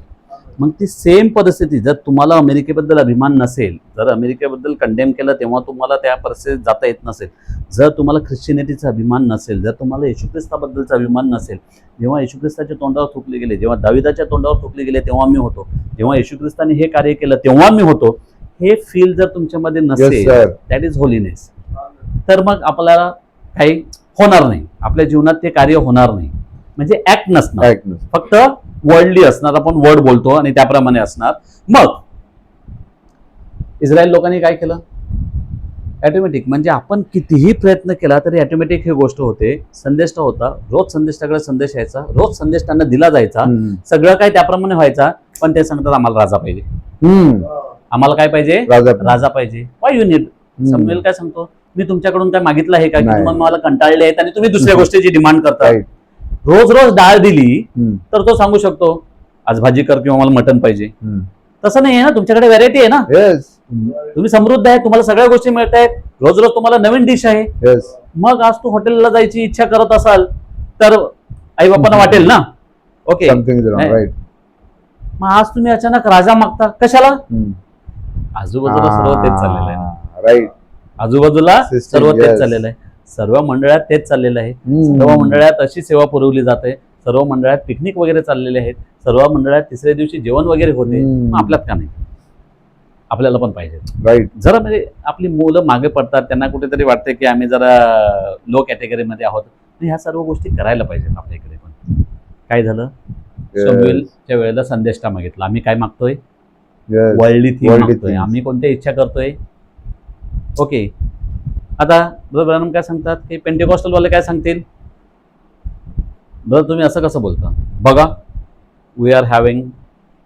मग ती same परिस्थिती जर तुम्हाला अमेरिकेबद्दल अभिमान नसेल, जर अमेरिकेबद्दल कंडेम केलं तेव्हा तुम्हाला त्या परिस्थितीत जाता येत नसेल, जर तुम्हाला ख्रिश्चनिटीचा अभिमान नसेल, जर तुम्हाला येशू ख्रिस्ताबद्दलचा अभिमान नसेल, जेव्हा येशू ख्रिस्ताच्या तोंडावर थुकले गेले, जेव्हा दाविदाच्या तोंडावर थुकले गेले तेव्हा मी होतो, जेव्हा येशू ख्रिस्ताने हे कार्य केलं तेव्हा मी होतो, हे फील जर तुमच्यामध्ये Yes, नसेल, sir. दॅट इज होलीनेस, तर मग आपल्याला काही होणार नाही, आपल्या जीवनात ते कार्य होणार नाही. म्हणजे ऍक्ट नसणार, Right. फक्त वर्ल्डली असणार, आपण वर्ड बोलतो आणि त्याप्रमाणे असणार. मग इस्रायल लोकांनी काय केलं? ऑटोमॅटिक, म्हणजे आपण कितीही प्रयत्न केला तरी ऑटोमॅटिक ही गोष्ट होते. संदेष्टा होता, रोज संदेष्टाकडे संदेश यायचा, रोज संदेश त्यांना दिला जायचा, हम्म. सगळं काय त्याप्रमाणे व्हायचा. पण ते सांगतात आम्हाला राजा पाहिजे, हम्म. आम्हाला काय पाहिजे? राजा. राजा पाहिजे. Y you need? समवेल काय सांगतो? मी तुमच्याकडून काय मागितलं आहे का की नाही. तुम्हाला मला कंटाळले आहेत आणि तुम्ही दुसऱ्या गोष्टीची डिमांड करता? Right. रोज रोज डाळ दिली हम्म. तर तो सांगू शकतो आज भाजी कर किंवा मला मटण पाहिजे. हम्म. तसं नाही आहे ना, तुमच्याकडे व्हरायटी आहे ना, Yes. तुम्ही समृद्ध आहे, तुम्हाला सगळ्या गोष्टी मिळत आहेत, रोज रोज तुम्हाला नवीन डिश आहे. Yes. मग आज तू हॉटेलला जायची इच्छा करत असाल तर आई बापांना वाटेल ना. Okay, Something is wrong. नाही. Right. मग आज तुम्ही अचानक राजा मागता कशाला? हम्म. आजूबाजूला सर्व तेच चाललेलं आहे ना, Right. आजूबाजूला System, सर्व तेच yes. चाललेलं आहे, सर्व मंडळात तेच चाललेलं आहे, हम्म. सर्व मंडळात अशी सेवा पुरवली जाते, सर्व मंडळात पिकनिक वगैरे चाललेले आहेत, सर्व मंडळात तिसऱ्या दिवशी जेवण वगैरे होते. हम्म. मग आपल्यात का नाही? आपल्याला पण पाहिजे. Right. जरा म्हणजे आपली मुलं मागे पडतात, त्यांना कुठेतरी वाटतं की आम्ही जरा लो कॅटेगरीमध्ये आहोत. तर ह्या सर्व गोष्टी करायला पाहिजेत आपल्या इकडे पण. काय झालं? Yes. शमूएलच्या वेळेला संदेष्टा मागितला. आम्ही काय मागतोय? Yes. Worldly thing Worldly मागतोय. things. आम्ही कोणत्या इच्छा करतोय? ओके, आता ब्रदर ब्रॅनम काय सांगतात की पेंटिकॉस्टल वाले काय सांगतील? ब्रदर तुम्ही असं कसं बोलता? बघा, we are having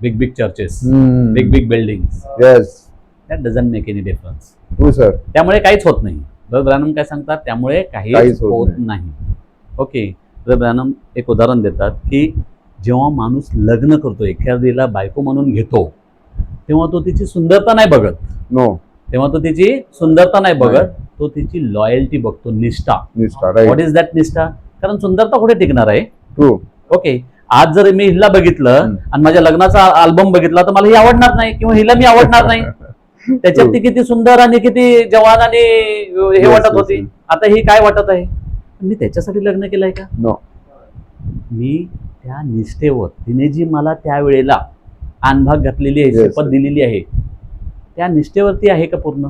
big big churches, hmm. Big big buildings, Yes. That doesn't make any difference. True, sir. त्यामुळे काहीच होत नाही. ब्रदर ब्रॅनम काय सांगतात? त्यामुळे काहीच काहीच होत होत नाही. ओके, ब्रदर ब्रॅनम एक उदाहरण देतात की जेव्हा माणूस लग्न करतो, एखादीला बायको म्हणून घेतो, तेव्हा तो तिची सुंदरता नाही बघत, No. तेव्हा तो तिची सुंदरता नाही बघत, तो तिची लॉयल्टी बघतो, निष्ठा. Nishta. What Right. Is that निष्ठा? कारण सुंदरता कुठे टिकणार आहे? True. ओके, आज जर मी हिला बघितलं हम्म. आणि माझ्या लग्नाचा अल्बम बघितला तर मला ही आवडणार नाही किंवा हिला मी आवडणार नाही. त्याच्यात ती किती सुंदर आणि किती जवान आणि हे Yes, वाटत yes, होती, yes. आता ही काय वाटत आहे? मी त्याच्यासाठी लग्न केलंय का? No. मी त्या निष्ठेवर, तिने जी मला त्यावेळेला आनभाग घातलेली आहे, Yes, शपथ sir. दिलेली आहे, त्या निष्ठेवरती आहे का पूर्ण?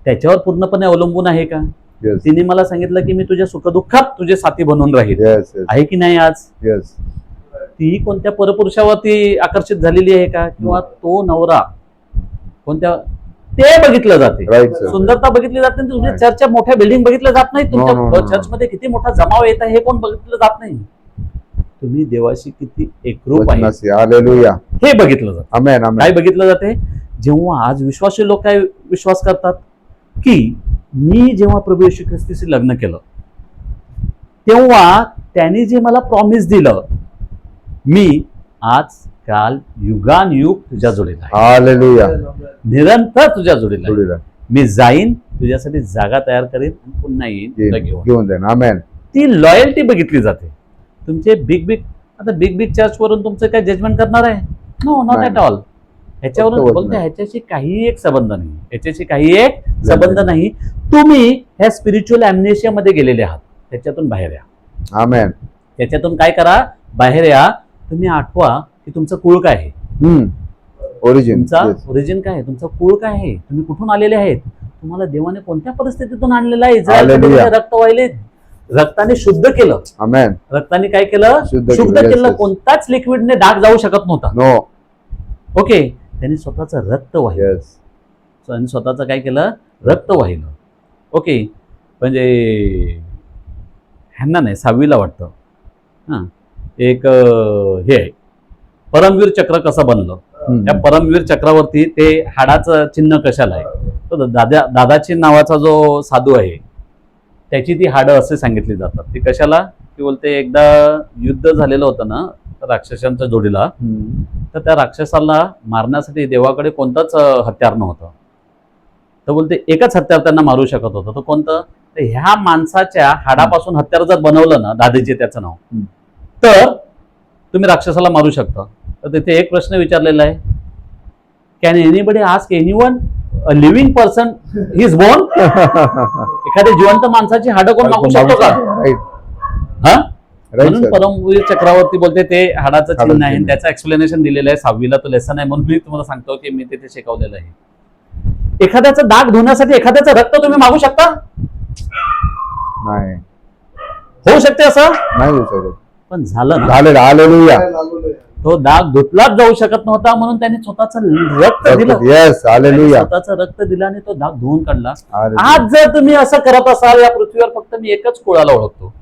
त्याच्यावर पूर्णपणे अवलंबून आहे का? Yes. तिने मला सांगितलं की मी तुझ्या सुखदुःखात तुझे साथी बनवून राहील. Yes, yes. आहे की नाही आज? Yes. ती कोणत्या परपुरुषावरती आकर्षित झालेली आहे का? किंवा तो नवरा कोणत्या, ते बघितलं जाते. Right, sir. सुंदरता बघितली जाते. तुमच्या Right. चर्चच्या मोठ्या बिल्डिंग बघितल्या जात नाही. No, no, तुमच्या no. चर्चमध्ये किती मोठा जमाव येत आहे हे कोण बघितलं जात नाही. तुम्ही देवाशी किती एकरूप आहे वचनाशी. हालेलुया. हे बघितलं जातं. आमेन, काय आमेन. बघितलं जाते? जेव्हा आज विश्वासी लोक काय विश्वास करतात की मी जेव्हा प्रभू येशू ख्रिस्ताशी लग्न केलं तेव्हा त्यांनी जे मला प्रॉमिस दिलं, मी आज काल युगानुयुग तुझ्या जोडीला आहे, हालेलुया. निरंतर तुझ्या जोडीला आहे. जोडीला. मी जाईन तुझ्यासाठी जागा तयार करेन आणि पुन्हा येईन तुला घेऊन. घेऊन जाईन. आमेन. ती लॉयल्टी बघितली जाते. तुमचे बिग बिग चर्च वरून तुमचं काय जजमेंट करणार आहे? नो, नॉट नाही. At all. ह्याच्यावरून फक्त बोलते वचन. ह्याच्याशी काही एक संबंध नाही, ह्याच्याशी काही एक संबंध नाही. नाही. तुम्ही ह्या स्पिरिच्युअल ॲम्नेशिया मध्ये गेलेले आहात, त्याच्यातून बाहेर या. आमेन. त्याच्यातून काय करा? बाहेर या. तुम्ही आठवा की तुमचं कुळ काय आहे, ओरिजिन. तुमचा ओरिजिन काय आहे, तुमचा कुळ काय आहे, तुम्ही कुठून आलेले आहेत, तुम्हाला देवाने कोणत्या परिस्थितीतून आणलेलं आहे. Hallelujah. रक्त वाहिले, रक्ताने शुद्ध केलं. आमेन. रक्ताने काय केलं? शुद्ध शुद्ध केलं. केलं. Yes, yes. कोणताच लिक्विडने डाग जाऊ शकत नव्हता. नो. ओके, त्यांनी स्वतःचं रक्त वाहिलं. येस. त्यांनी स्वतःचं काय केलं? रक्त वाहिलं. ओके, म्हणजे ह्यांना नाही, 6वीला वाटतं हां एक हे आहे, परमवीर चक्र कसं बनलं. त्या परमवीर चक्रावरती ते हाडाचं चिन्ह कशाला आहे? तर दादाची नावाचा जो साधू आहे त्याची ती हाडं असे सांगितली जातात. ती कशाला? ती बोलते एकदा युद्ध झालेलं होतं ना राक्षसांच्या जोडीला, तर त्या राक्षसाला मारण्यासाठी देवाकडे कोणतंच हत्यार नव्हतं. तर बोलते एकच हत्यार त्यांना मारू शकत होतं. तो कोणतं? तर ह्या माणसाच्या हाडापासून हत्यार जर बनवलं ना, दादेचे त्याचं नाव, तर तुम्ही राक्षसाला मारू शकता. तर तिथे एक प्रश्न विचारलेला आहे, can anybody ask anyone a living person his bone? एखाद्या जिवंत माणसाची हाडं कोण मागू शकतो का? हा, म्हणून परमवीर चक्रावरती बोलते ते हाडाचं चिन्ह आहे. त्याचं एक्सप्लेनेशन दिलेलं आहे 6वीला, तो लेसन आहे म्हणून मी तुम्हाला सांगतो की मी तिथे शिकवलेलं आहे. एखाद्याचं दाग धुण्यासाठी एखाद्याचं रक्त तुम्ही मागू शकता? नाही. होऊ शकते असं? नाही होऊ शकत. पण झालं ना. झालेलं. हालेलुया. तो दाग धुतलाच जाऊ शकत नव्हता म्हणून त्यांनी स्वतःचं रक्त दिलं. येस. हालेलुया. स्वतःचं रक्त दिलं आणि तो दाग धुवून काढला. हालेलुया. आज जर तुम्ही असं करत असाल, या पृथ्वीवर फक्त मी एकच कुळाला ओळखतो,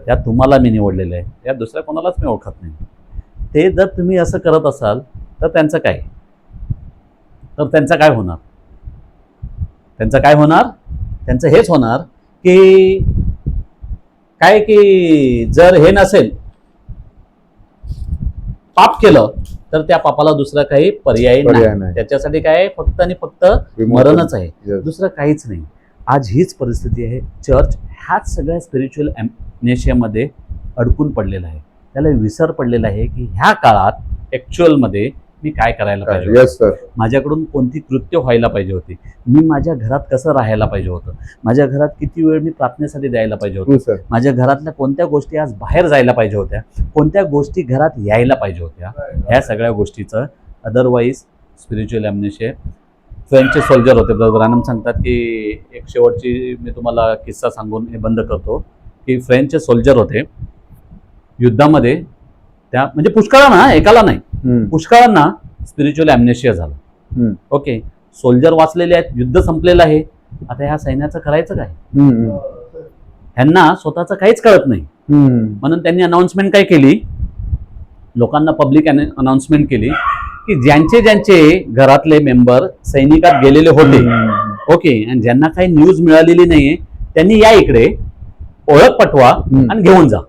त्या तुम्हाला मी निवडलेलं आहे, या दुसऱ्या कोणालाच मी ओळखत नाही. ते जर तुम्ही असं करत असाल तर त्यांचं काय? तर त्यांचं काय होणार? त्यांचं काय होणार? त्यांचं हेच होणार की काय, की जर हे नसेल, पाप केलं तर त्या पापाला दुसरा काही पर्याय नाही. त्याच्यासाठी काय? फक्त आणि फक्त मरणच आहे, दुसरं काहीच नाही. आज हीच परिस्थिती आहे. चर्च ह्याच सगळ्या स्पिरिच्युअल ॲम्नेशियामध्ये अडकून पडलेला आहे. त्याला विसर पडलेला आहे की ह्या काळात ॲक्च्युअलमध्ये मी काय करायला पाहिजे, येस सर. माझ्याकडून कोणती कृत्य व्हायला पाहिजे होती, मी माझ्या घरात कसं राहायला पाहिजे होतं, माझ्या घरात किती वेळ मी प्रार्थनेसाठी द्यायला पाहिजे होतं, माझ्या घरातल्या कोणत्या गोष्टी आज बाहेर जायला पाहिजे होत्या, कोणत्या गोष्टी घरात यायला पाहिजे होत्या. ह्या सगळ्या गोष्टीचं अदरवाईज स्पिरिच्युअल ॲम्नेशिया. फ्रेंचचे सोल्जर होते, ब्रदर ब्रॅनम सांगतात की एक शेवटची मी तुम्हाला किस्सा सांगून हे बंद करतो, की फ्रेंचचे सोल्जर होते युद्धामध्ये, त्या म्हणजे पुष्कळांना, एकाला नाही, पुष्कळांना स्पिरिच्युअल ॲम्नेशिया झालं. ओके, सोल्जर वाचलेले आहेत, युद्ध संपलेलं आहे, आता ह्या सैन्याचं करायचं काय? ह्यांना स्वतःचं काहीच कळत नाही. म्हणून त्यांनी अनाउन्समेंट काय केली, लोकांना पब्लिक अनाउन्समेंट केली की ज्यांचे ज्यांचे घरातले मेंबर सैनिकात गेलेले होते, ओके, आणि ज्यांना काही न्यूज मिळालेली नाहीये त्यांनी या इकडे ओळख पटवा आणि घेऊन जा.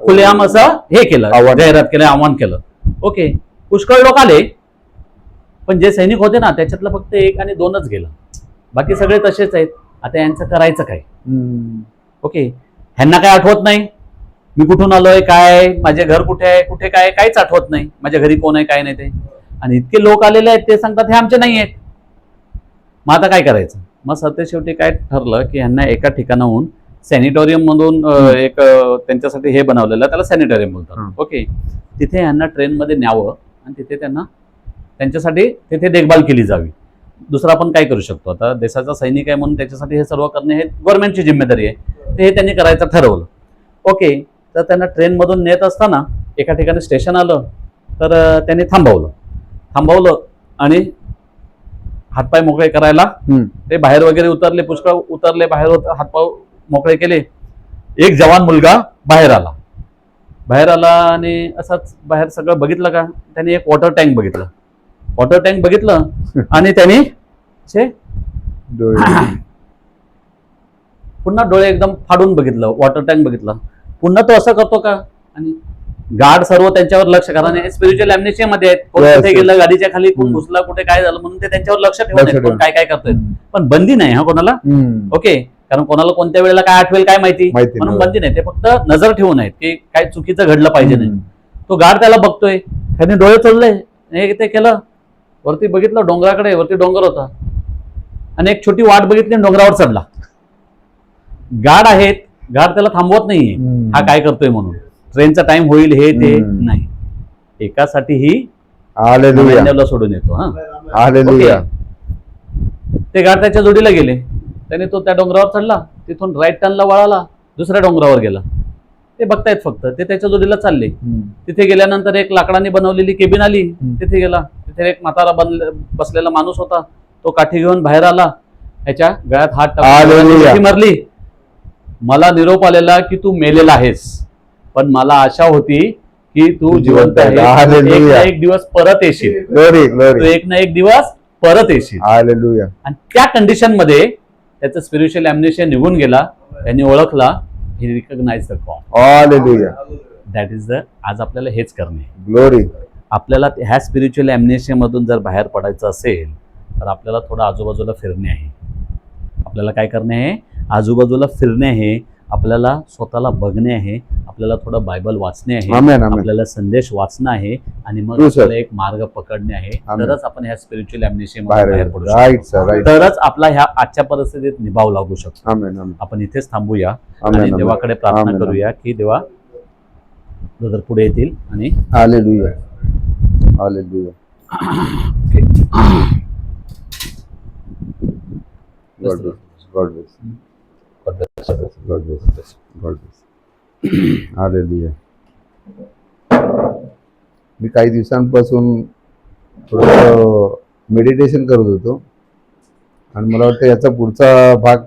खुलेआम असं हे केलं, जाहिरात केलं, आव्हान केलं. ओके, पुष्कळ लोक आले, पण जे सैनिक होते ना त्याच्यातलं फक्त 1 आणि 2च गेलं, बाकी सगळे तसेच आहेत. आता यांचं करायचं काय? ओके, ह्यांना काय आठवत नाही, मी कुठून आलोय, काय, माझे घर कुठे आहे, कुठे काय, काहीच आठवत नाही, माझ्या घरी कोण आहे, काय नाही ते. आणि इतके लोक आलेले आहेत, ते सांगतात हे आमचे नाही आहेत. मग आता काय करायचं? मग सध्या शेवटी काय ठरलं की ह्यांना एका ठिकाणाहून सॅनिटोरियम मधून एक त्यांच्यासाठी हे बनवलेलं, त्याला सॅनिटोरियम बोलतात. ओके, तिथे यांना ट्रेनमध्ये न्यावं आणि तिथे त्यांना त्यांच्यासाठी तिथे देखभाल केली जावी. दुसरं आपण काय करू शकतो, आता देशाचा सैनिक आहे म्हणून त्याच्यासाठी हे सर्व करणे हे गव्हर्नमेंटची जिम्मेदारी आहे, ते हे त्यांनी करायचं ठरवलं. ओके, तर त्यांना ट्रेनमधून नेत असताना एका ठिकाणी स्टेशन आलं, तर त्यांनी थांबवलं आणि हातपाय मोकळे करायला ते बाहेर वगैरे उतरले, पुष्कळ उतरले, बाहेर हातपाय मोकळे केले. एक जवान मुलगा बाहेर आला आणि असाच बाहेर सगळं बघितलं का, त्याने एक वॉटर टँक बघितलं आणि त्याने पुन्हा डोळे एकदम फाडून बघितलं, वॉटर टँक बघितलं. पुन्हा तो असं करतो का, आणि गार्ड सर्व त्यांच्यावर लक्ष, कारण स्पिरिच्युअल ॲम्नेशिया मध्ये आहेत, कोण कुठे गेलं, गाडीच्या खाली कोण घुसला, कुठे काय झालं म्हणून ते त्यांच्यावर लक्ष ठेवत कोण काय काय करतोय. पण बंदी नाही हा कोणाला. ओके, कारण कोणाला कोणत्या वेळेला काय आठवेल काय माहिती, म्हणून बंदी नाही. ते फक्त नजर ठेवून आहेत की काय चुकीचं घडलं पाहिजे नाही. तो गार्ड त्याला बघतोय, त्याने डोळे चोळले, ते केलं, वरती बघितलं डोंगराकडे, वरती डोंगर होता आणि एक छोटी वाट बघितली, डोंगरावर चढला. गार्ड त्याला थांबवत नाहीये हा काय करतोय म्हणून, ट्रेनचा टाइम होईल हे ते नाही, एकासाठी ही सोडून येतो. ते गार्ड त्याच्या जोडीला गेले, त्याने तो त्या डोंगरावर चढला, तिथून राईट टर्नला वळाला, दुसऱ्या डोंगरावर गेला. ते बघतायत फक्त, ते त्याच्या जोडीला चालले. तिथे गेल्यानंतर एक लाकडाने बनवलेली केबिन आली, तिथे गेला. तिथे एक म्हातारा बसलेला माणूस होता, तो काठी घेऊन बाहेर आला, त्याच्या गळ्यात हात टाकून मारली. मला निरोप आलेला की तू मेलेला आहेस, पण मला आशा होती की तू जिवंत आहे, एक दिवस परत येशील, तू एक ना एक दिवस परत येशील. आणि त्या कंडिशन मध्ये त्याचं स्पिरिच्युअल ॲम्नेशिया निघून गेला. त्यांनी ओळखला, he recognise the God. That is the, आज आपल्याला हेच करणे. ग्लोरी. आपल्याला ह्या स्पिरिच्युअल ॲम्नेशिया मधून जर बाहेर पडायचं असेल तर आपल्याला थोडं आजूबाजूला फिरणे आहे. आपल्याला काय करणे आहे, आजूबाजूला फिरणे आहे, आपल्याला स्वतःला बघणे आहे, आपल्याला थोडं बायबल वाचणे आहे, आपल्याला संदेश वाचणं आहे, आणि मग आपल्याला एक मार्ग पकडणे आहे. तरच आपण ह्या स्पिरिच्युअल ॲम्नेशिया बाहेर पडू शकतो, तरच आपला ह्या आजच्या परिस्थितीत निभाव लागू शकतो. आपण इथेच थांबूया आणि देवाकडे प्रार्थना करूया की देवा जर पुढे येतील आणि hallelujah. Hallelujah. God bless. Hallelujah. मी काही दिवसांपासून थोडं मेडिटेशन करत होतो आणि मला वाटतं याचा पुढचा भाग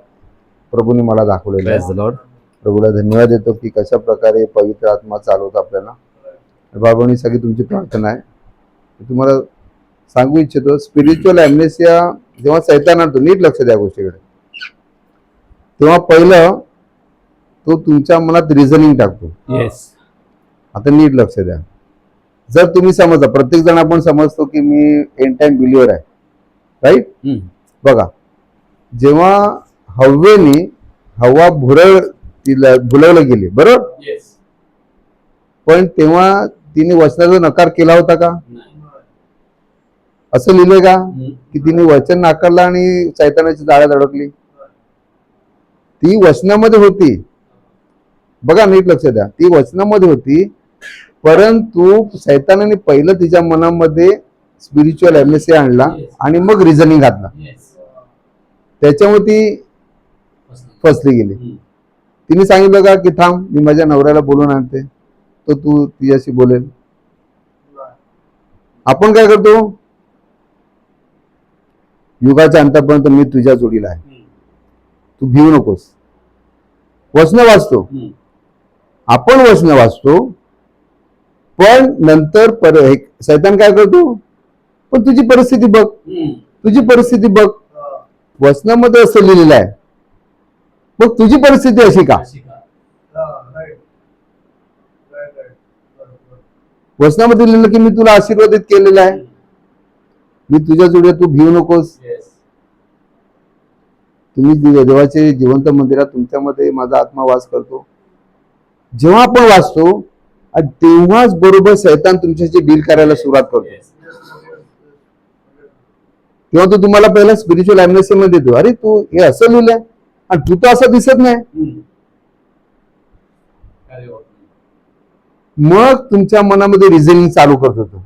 प्रभूने मला दाखवलेला आहे. प्रभूला धन्यवाद देतो की कशा प्रकारे पवित्र आत्मा चालवतो आपल्याला. बाबांनी सगळी तुमची प्रार्थना आहे. तुम्हाला सांगू इच्छितो, स्पिरिच्युअल ॲम्नेशिया जेव्हा सैतान आणतो, नीट लक्ष द्या गोष्टीकडे, तेव्हा पहिलं तो तुमच्या मनात रिझनिंग टाकतो. आता नीट लक्ष द्या. जर तुम्ही समजा, प्रत्येक जण आपण समजतो की मी एंड टाइम बिलीव्हर आहे, राईट. बघा, जेव्हा हवा भुलवलं गेली, बरोबर, पण तेव्हा तिने वचनाचा नकार केला होता का? असं लिहिलंय का की तिने वचन नाकारलं आणि शैतानाची जाळ्यात अडकली? ती वचनामध्ये होती. बघा, नीट लक्ष द्या, ती वचनामध्ये होती, परंतु शैतानाने पहिलं तिच्या मनामध्ये स्पिरिच्युअल ॲम्नेशिया आणला आणि मग रिझनिंग घातला. त्याच्यामुळे ती फसली गेली. तिने सांगितलं का की थांब, मी माझ्या नवऱ्याला बोलून आणते, तो तू तिच्याशी बोलेल. आपण काय करतो, युगाच्या अंतापर्यंत मी तुझ्या जोडीला आहे, तू भिवू नकोस. वचन वाचतो आपण, वचन वाचतो, पण नंतर शैतान काय करतो, पण तुझी परिस्थिती बघ, तुझी परिस्थिती बघ, वचनामध्ये असं लिहिलेलं आहे, मग तुझी परिस्थिती अशी का? वचनामध्ये लिहिलं की मी तुला आशीर्वादित केलेला आहे, मी तुझ्या जोडी, तू भिवू नकोस. तुम्ही देवाचे जिवंत मंदिरात, तुमच्यामध्ये माझा आत्मा वास करतो. जेव्हा आपण वाचतो तेव्हाच बरोबर शैतान तुमच्याशी डील करायला सुरुवात करतो. तेव्हा तो तुम्हाला पहिला स्पिरिच्युअल ॲम्नेशिया मध्ये देतो, अरे तू हे असं लिहिलंय आणि तू तर असं दिसत नाही. मग तुमच्या मनामध्ये रिझनिंग चालू करतो तो.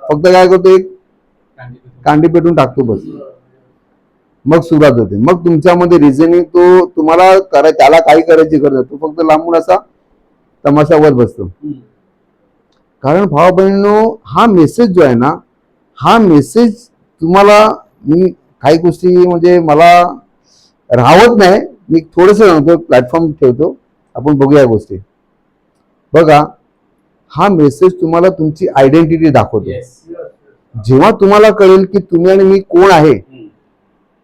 फक्त काय करतो, एक कांडी पेटून टाकतो बस. मग सुरुवात होते. मग तुमच्यामध्ये रिझनिंग तो तुम्हाला त्याला काही करायची गरज नाही. तो फक्त लांबून असा तमाशावर बसतो. कारण भाऊ बहिणींनो, हा मेसेज जो आहे ना, हा मेसेज तुम्हाला मी काही गोष्टी म्हणजे मला राहत नाही, मी थोडस सांगतो, प्लॅटफॉर्म ठेवतो, आपण बघूया गोष्टी. बघा, हा मेसेज तुम्हाला तुमची आयडेंटिटी दाखवतो. जेव्हा तुम्हाला कळेल की तुम्ही आणि मी कोण आहे,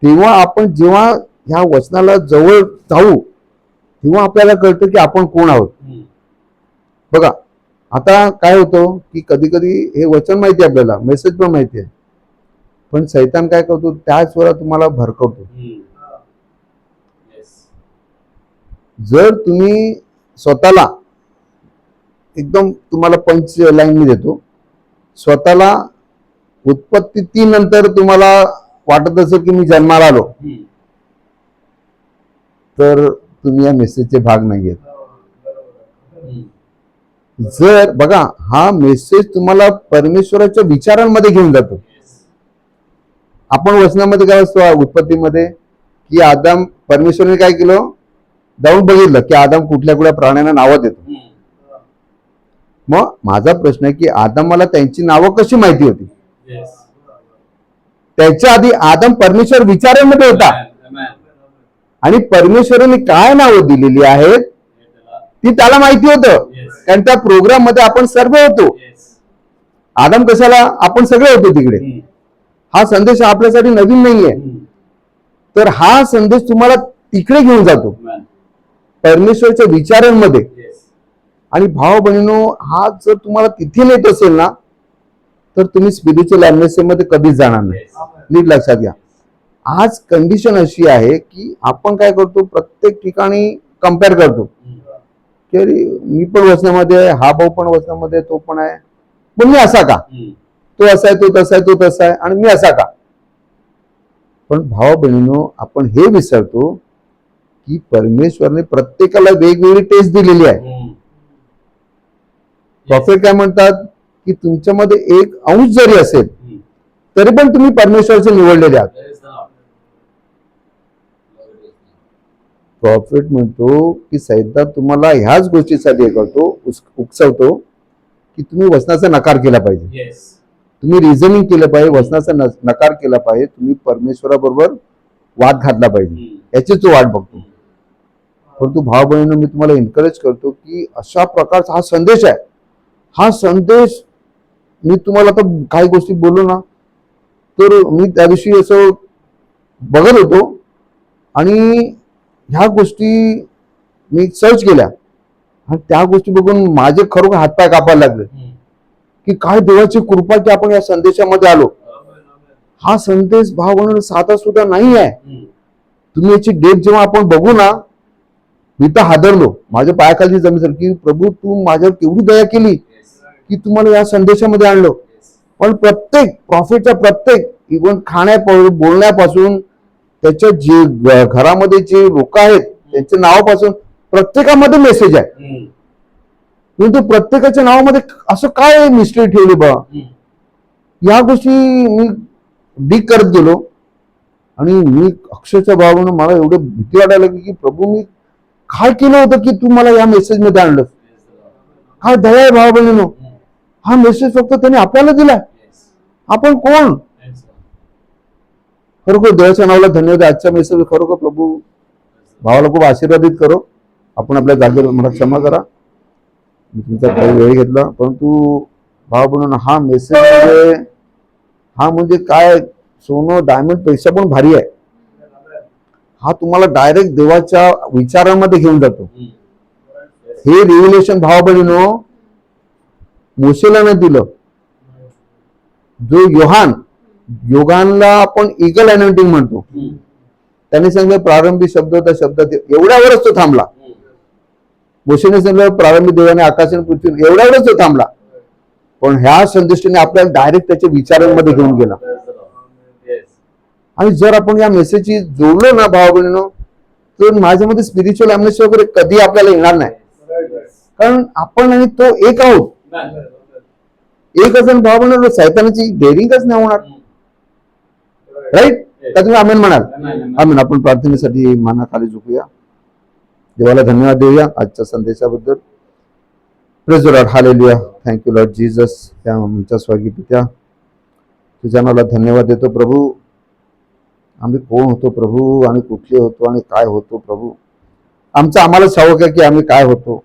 तेव्हा आपण जेव्हा ह्या वचनाला जवळ जाऊ तेव्हा आपल्याला कळतं की आपण कोण आहोत. बघा, आता काय होतं की कधी कधी हे वचन माहिती आहे आपल्याला, मेसेज पण माहिती आहे, पण सैतान काय करतो, त्याच वेळा तुम्हाला भरकवतो. जर तुम्ही स्वतःला एकदम, तुम्हाला पंच लाईन मी देतो, स्वतःला उत्पत्ती 3 नंतर तुम्हाला वाटत असेल की मी जन्माला आलो, तर तुम्ही या मेसेजचे भाग नाही आहेत. जर बघा, हा मेसेज तुम्हाला परमेश्वराच्या विचारांमध्ये घेऊन जातो. आपण वचनामध्ये काय असतो, उत्पत्तीमध्ये, की आदम, परमेश्वराने काय केलं, जाऊन बघितलं की आदम कुठल्या कुठल्या प्राण्यांना नावं देतो. मग माझा प्रश्न आहे की आदमाला त्यांची नावं कशी माहिती होती? त्याच्या आधी आदम परमेश्वर विचारांमध्ये होता, आणि परमेश्वराने काय नावं दिलेली आहेत ती त्याला माहिती होतं, कारण त्या प्रोग्राम मध्ये आपण सर्व होतो. आदम कशाला, आपण सगळे होतो तिकडे. हा संदेश आपल्यासाठी नवीन नाहीये, तर हा संदेश तुम्हाला तिकडे घेऊन जातो, परमेश्वरच्या विचारांमध्ये. आणि भाव बहिणीनो, हा जर तुम्हाला तिथे नेत असेल ना, तर तुम्ही स्पिरिच्युअल ॲम्नेसियामध्ये कधीच जाणार नाही. नीट लक्षात घ्या. आज कंडिशन अशी आहे की आपण काय करतो, प्रत्येक ठिकाणी कम्पेअर करतो की अरे मी पण वचनामध्ये आहे, हा भाऊ पण वचनामध्ये, तो पण आहे, पण मी असा का, तो असा आहे, तो तसा आहे, तो तसा आहे, आणि मी असा का. पण भाव बहिणीनो, आपण हे विसरतो की परमेश्वरने प्रत्येकाला वेगवेगळी टेस्ट दिलेली आहे. प्रॉफेट काय म्हणतात की तुमच्यामध्ये 1 अंश जरी असेल तरी पण तुम्ही परमेश्वराचे निवडलेले आहात. प्रॉफिट म्हणतो की सैतान तुम्हाला ह्याच गोष्टीसाठी हे करतो, उकसवतो की तुम्ही वचनाचा नकार केला पाहिजे, तुम्ही रिझनिंग केलं पाहिजे, वचनाचा नकार केला पाहिजे, तुम्ही परमेश्वराबरोबर वाद घातला पाहिजे, याचीच तो वाट बघतो. परंतु भाव बहिणींनो, मी तुम्हाला एनकरेज करतो की अशा प्रकारचा हा संदेश आहे. हा संदेश, मी तुम्हाला आता काही गोष्टी बोललो ना, तर मी त्या दिवशी असं बघत होतो आणि ह्या गोष्टी मी सर्च केल्या, आणि त्या गोष्टी बघून माझे खरोखर हातपाय कापायला लागले की काय देवाची कृपा की आपण या संदेशामध्ये आलो. हा संदेश भाव म्हणून साधा सुद्धा नाही आहे. तुम्ही याची डेट जेव्हा आपण बघू ना, मी तर हादरलो, माझ्या पायाखाली जमीन की प्रभू तू माझ्यावर केवढी दया केली की तुम्हाला या संदेशामध्ये आणलं. पण प्रत्येक प्रॉफिटचा, प्रत्येक इव्हन बोलण्यापासून त्याच्या जे घरामध्ये जे लोक आहेत त्यांच्या नावापासून प्रत्येकामध्ये मेसेज आहे. परंतु प्रत्येकाच्या नावामध्ये असं काय मिस्ट्री ठेवली बा, या गोष्टी मी डीक करत गेलो, आणि मी अक्षरशः भावानं मला एवढं भीती वाटायला लागली की प्रभू मी काय केलं होतं की तू मला या मेसेज मध्ये आणलं. काय दया आहे भाव बहिणीनो, हा मेसेज फक्त त्याने आपल्याला दिला. आपण कोण? खरोखर देवाच्या नावाला धन्यवाद. आजच्या मेसेज खरोखर प्रभू भावाला खूप आशीर्वादित करो. आपण आपल्या जागेवर, मला क्षमा करा मी तुमचा काही वेळ घेतला, परंतु भाव बनून हा मेसेज म्हणजे काय, सोनं डायमंड पैसा पण भारी आहे. हा तुम्हाला डायरेक्ट देवाच्या विचारांमध्ये घेऊन जातो. हे रिव्हिलेशन भाव बहिणीनो मोशेला नाही दिलं. जो योहानला आपण इगल अनॉइंटिंग म्हणतो, त्याने सांगितलं प्रारंभी शब्द होता, शब्दात एवढ्यावरच तो थांबला. मोशेने सांगितलं प्रारंभी देवाने आकाश आणि पृथ्वी, एवढ्यावरच तो थांबला. पण ह्या संदेशाने आपल्याला डायरेक्ट त्याच्या विचारांमध्ये घेऊन गेला. आणि जर आपण या मेसेजची जोडलो ना भाव बहिणीनो, तर माझ्यामध्ये स्पिरिच्युअल ॲम्नेसिया वगैरे कधी आपल्याला येणार नाही, कारण आपण आणि तो एक आहोत. एक जण भाव म्हणून सैतानाची डेअरिंगच नाही होणार. राईट का तुम्ही आमेन म्हणाल? आमेन. आपण प्रार्थनेसाठी मानाखाली झुकूया, देवाला धन्यवाद देऊया आजच्या संदेशाबद्दल. Praise the Lord, hallelujah. Thank you Lord Jesus. त्या आमच्या स्वर्गीय पित्या, तुझ्या नावाला धन्यवाद देतो प्रभू. आम्ही कोण होतो प्रभू, आम्ही कुठले होतो आणि काय होतो प्रभू, आमचं आम्हाला ठाऊक आहे की आम्ही काय होतो.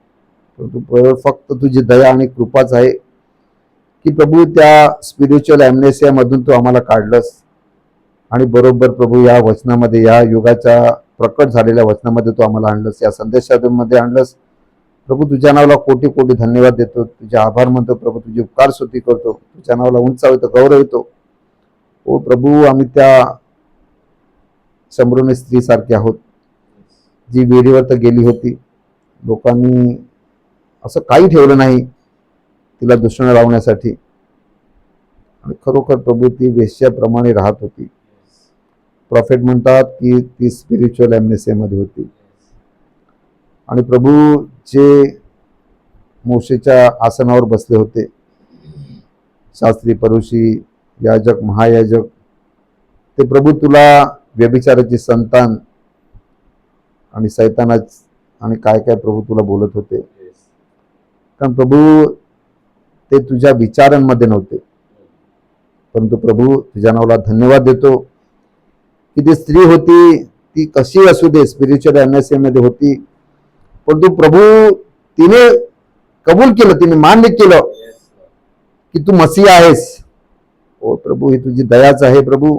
परंतु फक्त तुझी दया आणि कृपाच आहे की प्रभू त्या स्पिरिच्युअल ॲम्नेसियामधून तू आम्हाला काढलंस आणि बरोबर प्रभू या वचनामध्ये, या युगाच्या प्रकट झालेल्या वचनामध्ये तू आम्हाला आणलंस, या संदेशामध्ये आणलंस प्रभू. तुझ्या नावाला कोटी कोटी धन्यवाद देतो, तुझे आभार मानतो प्रभू, तुझी उपकार स्तुती करतो, तुझ्या नावाला उंचावतो, गौरव येतो. ओ प्रभू, आम्ही त्या समृद्ध स्त्री सारखी आहोत जी वेळेवर तर गेली होती. लोकांनी असं काही ठेवलं नाही तिला दूषण लावण्यासाठी, आणि खरोखर प्रभू ती वेश्याप्रमाणे राहत होती. प्रॉफेट म्हणतात की ती स्पिरिच्युअल ॲम्नेसियामध्ये होती. आणि प्रभू जे मोशेच्या आसनावर बसले होते, शास्त्री, परुषी, याजक, महायाजक, ते प्रभू तुला व्यभिचाराची संतान आणि सैतानाच आणि काय काय प्रभू तुला बोलत होते. कारण प्रभू ते तुझ्या विचारांमध्ये नव्हते. परंतु प्रभू तुझ्या नावाला धन्यवाद देतो की ती स्त्री होती, ती कशी असू दे, स्पिरिच्युअल ॲम्नेसियामध्ये होती, परंतु प्रभू तिने कबूल केलं, तिने मान्य केलं की तू मसीहा आहेस. ओ प्रभू, ही तुझी दयाच आहे प्रभू.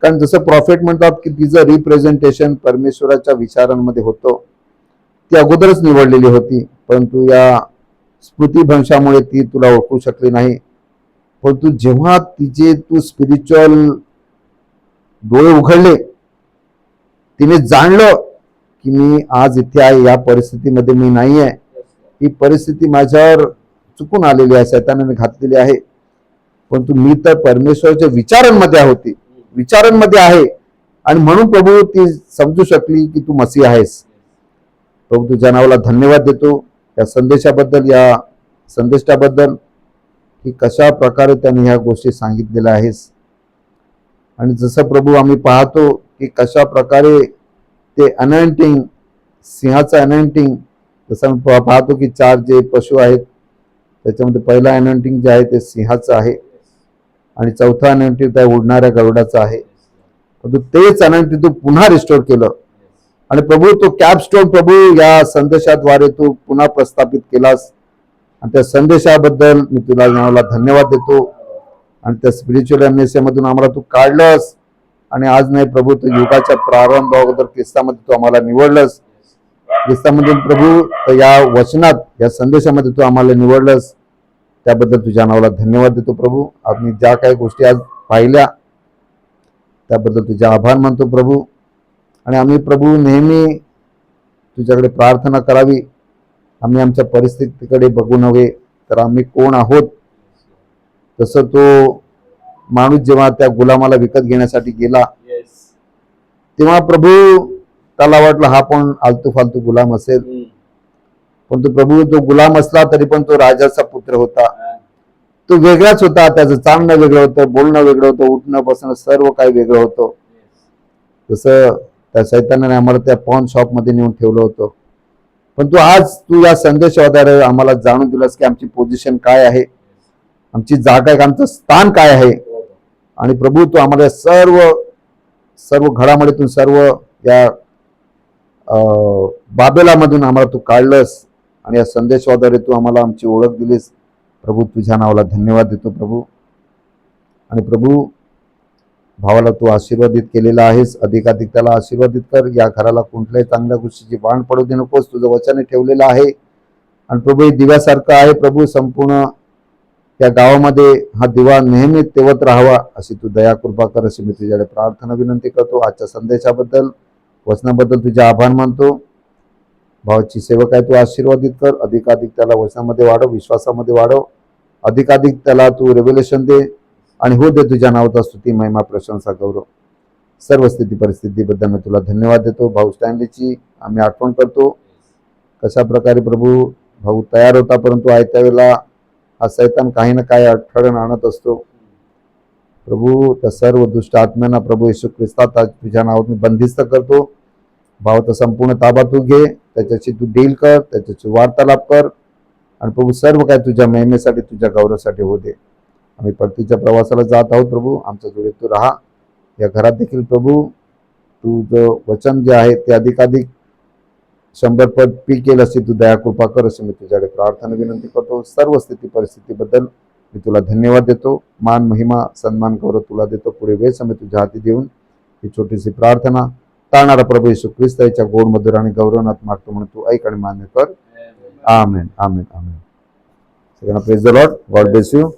कारण जसं प्रॉफेट म्हणतात की तिचं रिप्रेझेंटेशन परमेश्वराच्या विचारांमध्ये होतं, ती अगोदरच निवडलेली होती, परंतु या स्मृतिभ्रंशामुळे ती तुला ओळखू शकली नाही. परंतु जेव्हा तिचे तू स्पिरिच्युअल डोळे उघडले, तिने जाणलं की मी आज इथे आहे, या परिस्थितीमध्ये मी नाही आहे, ही परिस्थिती माझ्यावर चुकून आलेली आहे, शैतानाने घातलेली आहे, परंतु मी तर परमेश्वराच्या विचारांमध्ये आहे. आणि म्हणून प्रभू ती समजू शकली की तू मसीह आहेस. प्रभू तुझ्या नावाला धन्यवाद देतो या संदेशाबद्दल, या संदेशाबद्दल की कशा प्रकारे त्यांनी ह्या गोष्टी सांगितलेल्या आहेस. आणि जसं प्रभू आम्ही पाहतो की कशा प्रकारे ते अनॉइंटिंग, सिंहाचं अनॉइंटिंग, जसं आम्ही पाहतो की 4 जे पशु आहेत त्याच्यामध्ये पहिला अनॉइंटिंग जे आहे ते सिंहाचं आहे आणि चौथा अनॉइंटिंग त्या उडणाऱ्या गरुडाचं आहे. परंतु तेच अनॉइंटिंग तू पुन्हा रिस्टोर केलं आणि प्रभू तो कॅपस्टोन प्रभू या संदेशाद्वारे तू पुन्हा प्रस्थापित केलास. आणि त्या संदेशाबद्दल मी तुला नावाला धन्यवाद देतो. आणि त्या स्पिरिच्युअल ॲम्नेसियामधून आम्हाला तू काढलंस आणि आज नाही प्रभू, तू युगाच्या प्रारंभ अगोदर ख्रिस्तामध्ये तू आम्हाला निवडलंस. ख्रिस्तामधून प्रभू तर या वचनात, या संदेशामध्ये तू आम्हाला निवडलंस, त्याबद्दल तुझ्या नावाला धन्यवाद देतो प्रभू. आम्ही ज्या काही गोष्टी आज पाहिल्या त्याबद्दल तुझे आभार मानतो प्रभू. आणि आम्ही प्रभू नेहमी तुझ्याकडे प्रार्थना करावी. आम्ही आमच्या परिस्थितीकडे बघू नव्हे तर आम्ही कोण आहोत. तसं तो माणूस जेव्हा त्या गुलामाला विकत घेण्यासाठी गेला तेव्हा प्रभू त्याला वाटलं हा पण आलतू फालतू गुलाम असेल, परंतु प्रभू तो गुलाम असला तरी पण तो राजाचा पुत्र होता. तो वेगळाच होता, त्याचं चालणं वेगळं होतं, बोलणं वेगळं होतं, उठणं बसणं सर्व काही वेगळं होतं. तसं त्या शैतानाने आम्हाला त्या पॉन शॉपमध्ये नेऊन ठेवलं होतं. पण तू आज तू या संदेशाद्वारे आम्हाला जाणून दिलास की आमची पोझिशन काय आहे, आमची जागा आहे, आमचं स्थान काय आहे. आणि प्रभू तू आम्हाला सर्व सर्व घडामोडीतून, सर्व या बाबेलामधून आम्हाला तू काढलंस आणि या संदेशाद्वारे तू आम्हाला आमची ओळख दिलीस. प्रभू तुझ्या नावाला धन्यवाद देतो प्रभू. आणि प्रभू भावाला तू आशीर्वादित केलेला आहेस, अधिकाधिक त्याला आशीर्वादित कर. या घराला कुठल्याही चांगल्या गोष्टीची वाण पडू दे नकोस. तुझं वचन ठेवलेलं आहे आणि प्रभू हे दिव्यासारखं आहे प्रभू. संपूर्ण त्या गावामध्ये हा दिवा नेहमी तेवत राहावा अशी तू दया कृपा कर, अशी मी तुझ्याकडे प्रार्थना विनंती करतो. आजच्या संदेशाबद्दल, वचनाबद्दल तुझे आभार मानतो. भावाची सेवक आहे तू आशीर्वादित कर. अधिकाधिक त्याला वचनामध्ये वाढव, विश्वासामध्ये वाढव. अधिकाधिक त्याला तू रेव्हेलेशन दे आणि हो दे तुझ्या नावाचा स्तुती, महिमा, प्रशंसा, गौरव. सर्व स्थिती परिस्थितीबद्दल मी तुला धन्यवाद देतो. भाऊ स्टॅनलीची आम्ही आठवण करतो कशा प्रकारे प्रभू भाऊ तयार होता, परंतु आयत्या वेळेला हा सैतान काही ना काही अडथळण आणत असतो. प्रभू त्या सर्व दुष्ट आत्म्यांना प्रभू येशू ख्रिस्तात आज तुझ्या नावात मी बंदिस्त करतो. भावाचा संपूर्ण ताबा तू घे, त्याच्याशी तू डील कर, त्याच्याशी वार्तालाप कर आणि प्रभू सर्व काय तुझ्या महिमेसाठी तुझ्या गौरवासाठी होऊ दे. आम्ही परतीच्या प्रवासाला जात आहोत प्रभू, आमच्या जोडी तू राहा. या घरात देखील प्रभू तुझं वचन जे आहे ते अधिकाधिक 100 पट पीक येईल अशी तू दया कृपा कर अशी मी तुझ्याकडे प्रार्थना विनंती करतो. सर्व स्थिती परिस्थितीबद्दल मी तुला धन्यवाद देतो. मान महिमा सन्मान गौरव तुला देतो. पुढे वेळ समय तुझ्या हाती देऊन ही छोटीशी प्रार्थना तारणारा प्रभू येशू ख्रिस्त याच्या गोड मधुर आणि गौरवनात मागतो म्हणून तू ऐक आणि मान्य कर. आमेन आमेन आमेन. सगळ्यांना praise the Lord. God bless you.